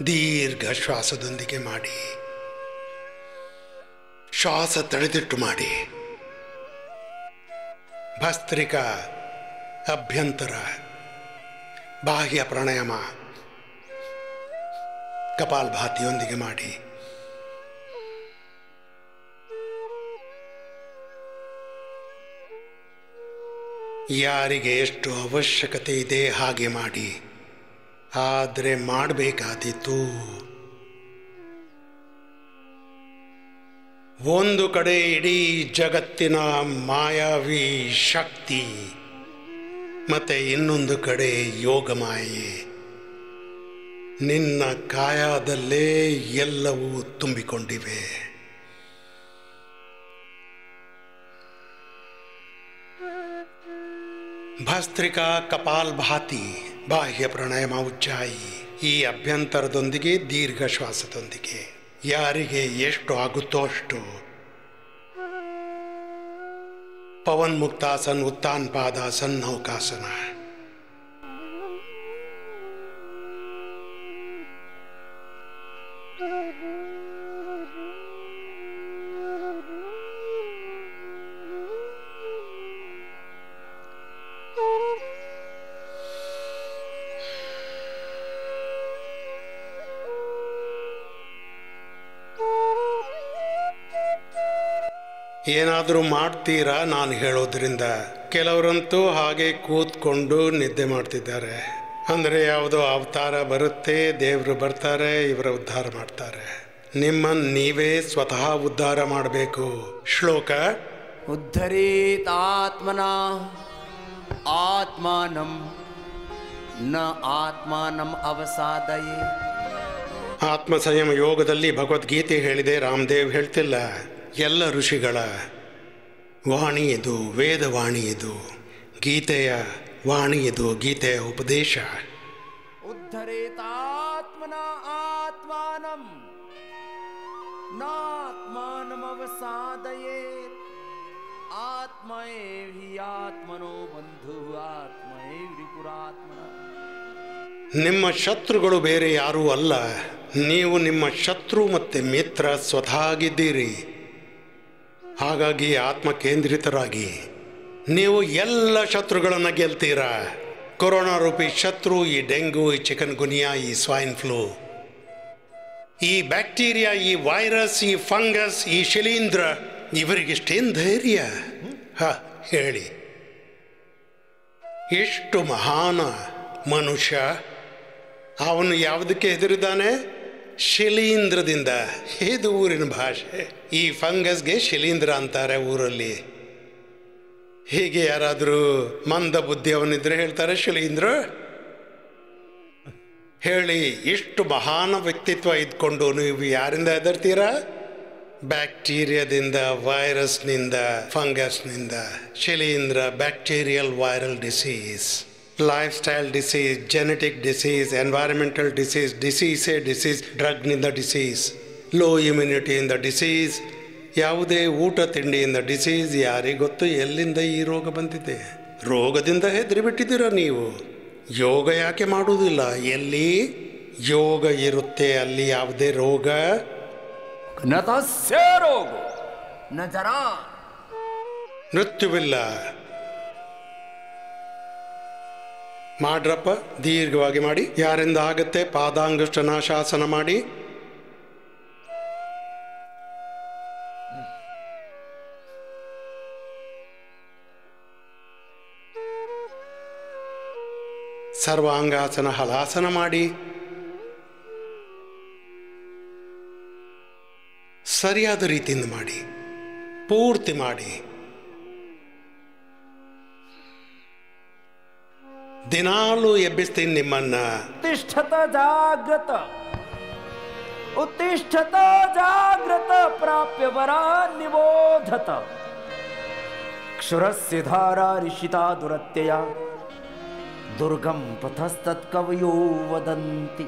ದೀರ್ಘ ಶ್ವಾಸದೊಂದಿಗೆ ಮಾಡಿ, ಶ್ವಾಸ ತಡೆದಿಟ್ಟು ಮಾಡಿ. ಭಸ್ತ್ರಿಕಾ, ಅಭ್ಯಂತರ, ಬಾಹ್ಯ ಪ್ರಾಣಾಯಾಮ ಕಪಾಲಭಾತಿಯೊಂದಿಗೆ ಮಾಡಿ. ಯಾರಿಗೆ ಎಷ್ಟು ಅವಶ್ಯಕತೆ ಇದೆ ಹಾಗೆ ಮಾಡಿ. ಆದರೆ ಮಾಡಬೇಕಾದೀತು ಒಂದು ಕಡೆ ಇಡೀ ಜಗತ್ತಿನ ಮಾಯಾವಿ ಶಕ್ತಿ, ಮತ್ತೆ ಇನ್ನೊಂದು ಕಡೆ ಯೋಗಮಾಯೆ. ನಿನ್ನ ಕಾಯದಲ್ಲೇ ಎಲ್ಲವೂ ತುಂಬಿಕೊಂಡಿವೆ. ಭಸ್ತ್ರಿಕಾ, ಕಪಾಲಭಾತಿ, ಬಾಹ್ಯ ಪ್ರಾಣಾಯಾಮ, ಉಜ್ಜಾಯಿ, ಈ ಅಭ್ಯಂತರದೊಂದಿಗೆ ದೀರ್ಘ ಶ್ವಾಸದೊಂದಿಗೆ ಯಾರಿಗೆ ಎಷ್ಟು ಆಗುತ್ತೋ ಅಷ್ಟು. ಪವನ್ ಮುಕ್ತಾಸನ್, ಉತ್ತಾನ್ ಪಾದಾಸನ್, ನೌಕಾಸನ. ಏನಾದರೂ ಮಾಡ್ತೀರಾ ನಾನು ಹೇಳೋದ್ರಿಂದ? ಕೆಲವರಂತೂ ಹಾಗೆ ಕೂತ್ಕೊಂಡು ನಿದ್ದೆ ಮಾಡ್ತಿದ್ದಾರೆ. ಅಂದರೆ ಯಾವುದೋ ಅವತಾರ ಬರುತ್ತೆ, ದೇವರು ಬರ್ತಾರೆ, ಇವರ ಉದ್ಧಾರ ಮಾಡ್ತಾರೆ. ನಿಮ್ಮನ್ನು ನೀವೇ ಸ್ವತಃ ಉದ್ಧಾರ ಮಾಡಬೇಕು. ಶ್ಲೋಕ: ಉದ್ಧರೇತಾತ್ಮನ ಆತ್ಮಾನಂ ನ ಆತ್ಮಾನಂ ಅವಸಾದಯೇ. ಆತ್ಮ ಸಂಯಮ ಯೋಗದಲ್ಲಿ ಭಗವದ್ಗೀತೆ ಹೇಳಿದೆ, ರಾಮದೇವ್ ಹೇಳ್ತಿಲ್ಲ. ಎಲ್ಲ ಋಷಿಗಳ ವಾಣಿ ಇದು, ವೇದವಾಣಿ ಇದು, ಗೀತೆಯ ವಾಣಿ ಇದು, ಗೀತೆಯ ಉಪದೇಶ. ಉದ್ಧರೇತಾತ್ಮನ ಆತ್ಮಾನಂ ನಾತ್ಮಾನಂ ಅವಸಾದಯೇತ್. ಆತ್ಮೈವ ಹಿ ಆತ್ಮನೋ ಬಂಧು ಆತ್ಮೈವ ರಿಪುರಾತ್ಮನ. ನಿಮ್ಮ ಶತ್ರುಗಳು ಬೇರೆ ಯಾರೂ ಅಲ್ಲ, ನೀವು ನಿಮ್ಮ ಶತ್ರು ಮತ್ತು ಮಿತ್ರ ಸ್ವತಃ ಆಗಿದ್ದೀರಿ. ಹಾಗಾಗಿ ಆತ್ಮ ಕೇಂದ್ರಿತರಾಗಿ ನೀವು ಎಲ್ಲ ಶತ್ರುಗಳನ್ನು ಗೆಲ್ತೀರಾ. ಕೊರೋನಾ ರೂಪಿ ಶತ್ರು, ಈ ಡೆಂಗು, ಈ ಚಿಕನ್ ಗುನಿಯಾ, ಈ ಸ್ವೈನ್ ಫ್ಲೂ, ಈ ಬ್ಯಾಕ್ಟೀರಿಯಾ, ಈ ವೈರಸ್, ಈ ಫಂಗಸ್, ಈ ಶಿಲೀಂಧ್ರ, ಇವರಿಗಿಷ್ಟೇನು ಧೈರ್ಯ ಹೇಳಿ? ಎಷ್ಟು ಮಹಾನ ಮನುಷ್ಯ. ಅವನು ಯಾವುದಕ್ಕೆ ಹೆದರಿದ್ದಾನೆ? ಶಿಲೀಂಧ್ರದಿಂದ. ಇದು ಊರಿನ ಭಾಷೆ. ಈ ಫಂಗಸ್ಗೆ ಶಿಲೀಂಧ್ರ ಅಂತಾರೆ ಊರಲ್ಲಿ. ಹೀಗೆ ಯಾರಾದರೂ ಮಂದ ಬುದ್ಧಿಯವನಿದ್ರೆ ಹೇಳ್ತಾರೆ ಶಿಲೀಂಧ್ರ. ಹೇಳಿ, ಇಷ್ಟು ಮಹಾನ ವ್ಯಕ್ತಿತ್ವ ಇದ್ಕೊಂಡು ನೀವು ಯಾರಿಂದ ಹೆದರ್ತೀರಾ? ಬ್ಯಾಕ್ಟೀರಿಯಾದಿಂದ, ವೈರಸ್ನಿಂದ, ಫಂಗಸ್ನಿಂದ. ಶಿಲೀಂಧ್ರ bacterial viral disease, lifestyle disease, genetic disease, environmental disease, ಡಿಸೀಸೇ ಡಿಸೀಸ್, ಡ್ರಗ್ನಿಂದ ಡಿಸೀಸ್, ಲೋ ಇಮ್ಯುನಿಟಿಯಿಂದ ಡಿಸೀಸ್, ಯಾವುದೇ ಊಟ ತಿಂಡಿಯಿಂದ ಡಿಸೀಸ್. ಯಾರಿಗೊತ್ತು ಎಲ್ಲಿಂದ ಈ ರೋಗ ಬಂದಿದೆ? ರೋಗದಿಂದ ಹೆದರಿಬಿಟ್ಟಿದ್ದೀರ ನೀವು. ಯೋಗ ಯಾಕೆ ಮಾಡುವುದಿಲ್ಲ? ಎಲ್ಲಿ ಯೋಗ ಇರುತ್ತೆ ಅಲ್ಲಿ ಯಾವುದೇ ರೋಗ ನ ತಸ್ಯ ರೋಗ ನ ಜರಾ, ಮೃತ್ಯುವಿಲ್ಲ. ಮಾಡ್ರಪ್ಪ, ದೀರ್ಘವಾಗಿ ಮಾಡಿ. ಯಾರಿಂದ ಆಗುತ್ತೆ ಪಾದಾಂಗುಷ್ಟನಾಶಾಸನ ಮಾಡಿ. ಸರ್ವಾಂಗಾಸನ, ಹಲಾಸನ ಮಾಡಿ. ಸರಿಯಾದ ರೀತಿಯಿಂದ ಮಾಡಿ, ಪೂರ್ತಿ ಮಾಡಿ. ದಿನಾಲೂ ಎಬ್ಬಿಸ್ತೀನಿ ನಿಮ್ಮನ್ನ. ಉತ್ತಿಷ್ಠತ ಜಾಗ್ರತ, ಉತ್ತಿಷ್ಠತ ಜಾಗ್ರತ, ಪ್ರಾಪ್ಯ ವರ ನಿಬೋಧತ. क्षुरस्य धारा ऋषिता दुरत्यया दुर्गम पथस्तत्कवयो वदन्ति.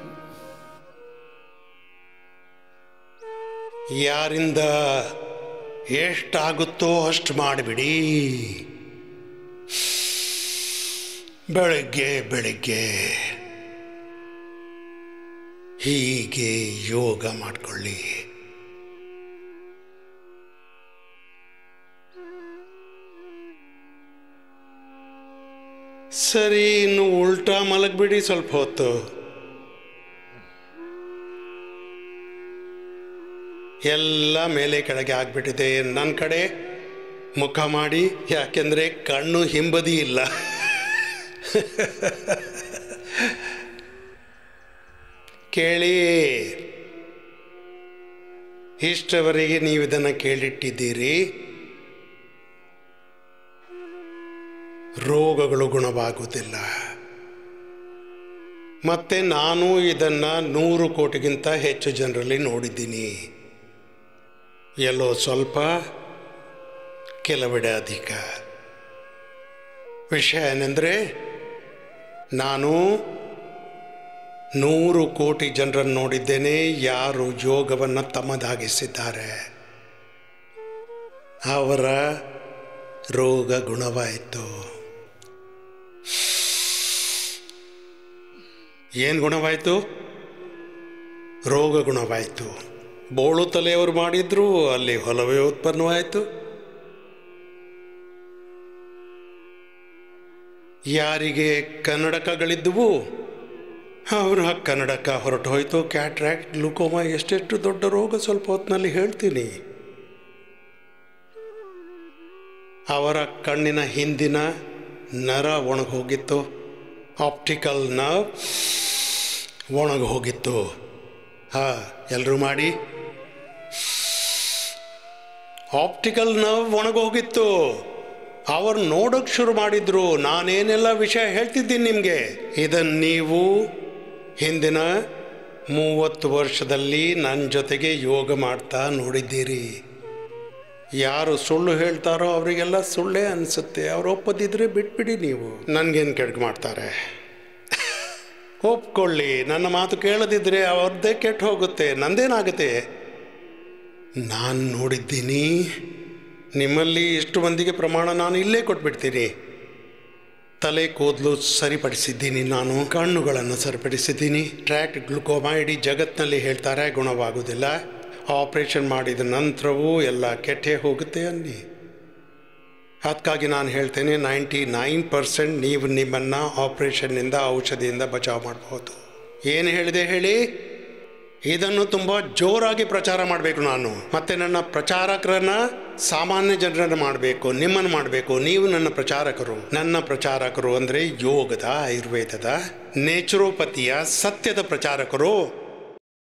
ಯಾರಿಂದ ಎಷ್ಟಾಗುತ್ತೋ ಅಷ್ಟು ಮಾಡಿಬಿಡಿ. ಬೆಳಗ್ಗೆ ಬೆಳಗ್ಗೆ ಹೀಗೆ ಯೋಗ ಮಾಡಿಕೊಳ್ಳಿ. ಸರಿ, ಇನ್ನು ಉಲ್ಟಾ ಮಲಗಿಬಿಡಿ ಸ್ವಲ್ಪ ಹೊತ್ತು. ಎಲ್ಲ ಮೇಲೆ ಕೆಳಗೆ ಆಗ್ಬಿಟ್ಟಿದೆ. ನನ್ನ ಕಡೆ ಮುಖ ಮಾಡಿ, ಯಾಕೆಂದರೆ ಕಣ್ಣು ಹಿಂಬದಿ ಇಲ್ಲ. ಕೇಳಿ, ಇಷ್ಟವರೆಗೆ ನೀವು ಇದನ್ನು ಕೇಳಿಟ್ಟಿದ್ದೀರಿ. ರೋಗಗಳು ಗುಣವಾಗುವುದಿಲ್ಲ. ಮತ್ತು ನಾನು ಇದನ್ನು 100 ಕೋಟಿಗಿಂತ ಹೆಚ್ಚು ಜನರಲ್ಲಿ ನೋಡಿದ್ದೀನಿ. ಎಲ್ಲೋ ಸ್ವಲ್ಪ, ಕೆಲವೆಡೆ ಅಧಿಕ. ವಿಷಯ ಏನೆಂದರೆ, ನಾನು 100 ಕೋಟಿ ಜನರನ್ನು ನೋಡಿದ್ದೇನೆ ಯಾರು ಯೋಗವನ್ನು ತಮ್ಮದಾಗಿಸಿದ್ದಾರೆ. ಅವರ ರೋಗ ಗುಣವಾಯಿತು. ಏನು ಗುಣವಾಯಿತು? ರೋಗ ಗುಣವಾಯಿತು. ಬೋಳು ತಲೆಯವರು ಮಾಡಿದ್ರು, ಅಲ್ಲಿ ಹೊಲವೇ ಉತ್ಪನ್ನವಾಯಿತು. ಯಾರಿಗೆ ಕನ್ನಡಕಗಳಿದ್ದುವು ಅವರ ಕನ್ನಡಕ ಹೊರಟು ಹೋಯಿತು. ಕ್ಯಾಟ್ರಾಕ್ಟ್, ಗ್ಲುಕೋಮಾ, ಎಷ್ಟೆಷ್ಟು ದೊಡ್ಡ ರೋಗ ಸ್ವಲ್ಪ ಹೊತ್ತಿನಲ್ಲಿ ಹೇಳ್ತೀನಿ. ಅವರ ಕಣ್ಣಿನ ಹಿಂದಿನ ನರ ಒಣಗಿ ಹೋಗಿತ್ತು. ಆಪ್ಟಿಕಲ್ ನರ್ವ್ ಒಣಗಿ ಹೋಗಿತ್ತು. ಎಲ್ಲರೂ ಮಾಡಿ. ಆಪ್ಟಿಕಲ್ ನರ್ವ್ ಒಣಗೋಗಿತ್ತು. ಅವರು ನೋಡೋಕ್ಕೆ ಶುರು ಮಾಡಿದ್ರು. ನಾನೇನೆಲ್ಲ ವಿಷಯ ಹೇಳ್ತಿದ್ದೀನಿ ನಿಮಗೆ. ಇದನ್ನು ನೀವು ಹಿಂದಿನ 30 ವರ್ಷದಲ್ಲಿ ನನ್ನ ಜೊತೆಗೆ ಯೋಗ ಮಾಡ್ತಾ ನೋಡಿದ್ದೀರಿ. ಯಾರು ಸುಳ್ಳು ಹೇಳ್ತಾರೋ ಅವರಿಗೆಲ್ಲ ಸುಳ್ಳೇ ಅನಿಸುತ್ತೆ. ಅವ್ರು ಒಪ್ಪದಿದ್ರೆ ಬಿಟ್ಬಿಡಿ. ನೀವು ನನಗೇನು ಕೆಡ್ಗೆ ಮಾಡ್ತಾರೆ. ಒಪ್ಕೊಳ್ಳಿ. ನನ್ನ ಮಾತು ಕೇಳದಿದ್ದರೆ ಅವ್ರದ್ದೇ ಕೆಟ್ಟು ಹೋಗುತ್ತೆ, ನಂದೇನಾಗುತ್ತೆ. ನಾನು ನೋಡಿದ್ದೀನಿ. ನಿಮ್ಮಲ್ಲಿ ಇಷ್ಟು ಮಂದಿಗೆ ಪ್ರಮಾಣ ನಾನು ಇಲ್ಲೇ ಕೊಟ್ಬಿಡ್ತೀನಿ. ತಲೆ ಕೂದಲು ಸರಿಪಡಿಸಿದ್ದೀನಿ, ನಾನು ಕಣ್ಣುಗಳನ್ನು ಸರಿಪಡಿಸಿದ್ದೀನಿ. ಟ್ರ್ಯಾಕ್ಟ್ ಗ್ಲುಕೋಮಾ ಇಡೀ ಜಗತ್ತಿನಲ್ಲಿ ಹೇಳ್ತಾರೆ ಗುಣವಾಗುವುದಿಲ್ಲ. ಆಪ್ರೇಷನ್ ಮಾಡಿದ ನಂತರವೂ ಎಲ್ಲ ಕೆಟ್ಟೇ ಹೋಗುತ್ತೆ ಅನ್ನಿ. ಅದಕ್ಕಾಗಿ ನಾನು ಹೇಳ್ತೇನೆ, 99% ನೀವು ನಿಮ್ಮನ್ನು ಆಪ್ರೇಷನ್ನಿಂದ, ಔಷಧಿಯಿಂದ ಬಚಾವ್ ಮಾಡಬಹುದು. ಏನು ಹೇಳಿದೆ ಹೇಳಿ? ಇದನ್ನು ತುಂಬ ಜೋರಾಗಿ ಪ್ರಚಾರ ಮಾಡಬೇಕು ನಾನು. ಮತ್ತು ನನ್ನ ಪ್ರಚಾರಕರನ್ನು ಸಾಮಾನ್ಯ ಜನರನ್ನು ಮಾಡಬೇಕು, ನಿಮ್ಮನ್ನು ಮಾಡಬೇಕು. ನೀವು ನನ್ನ ಪ್ರಚಾರಕರು. ನನ್ನ ಪ್ರಚಾರಕರು ಅಂದರೆ ಯೋಗದ, ಆಯುರ್ವೇದದ, ನೇಚುರೋಪತಿಯ, ಸತ್ಯದ ಪ್ರಚಾರಕರು.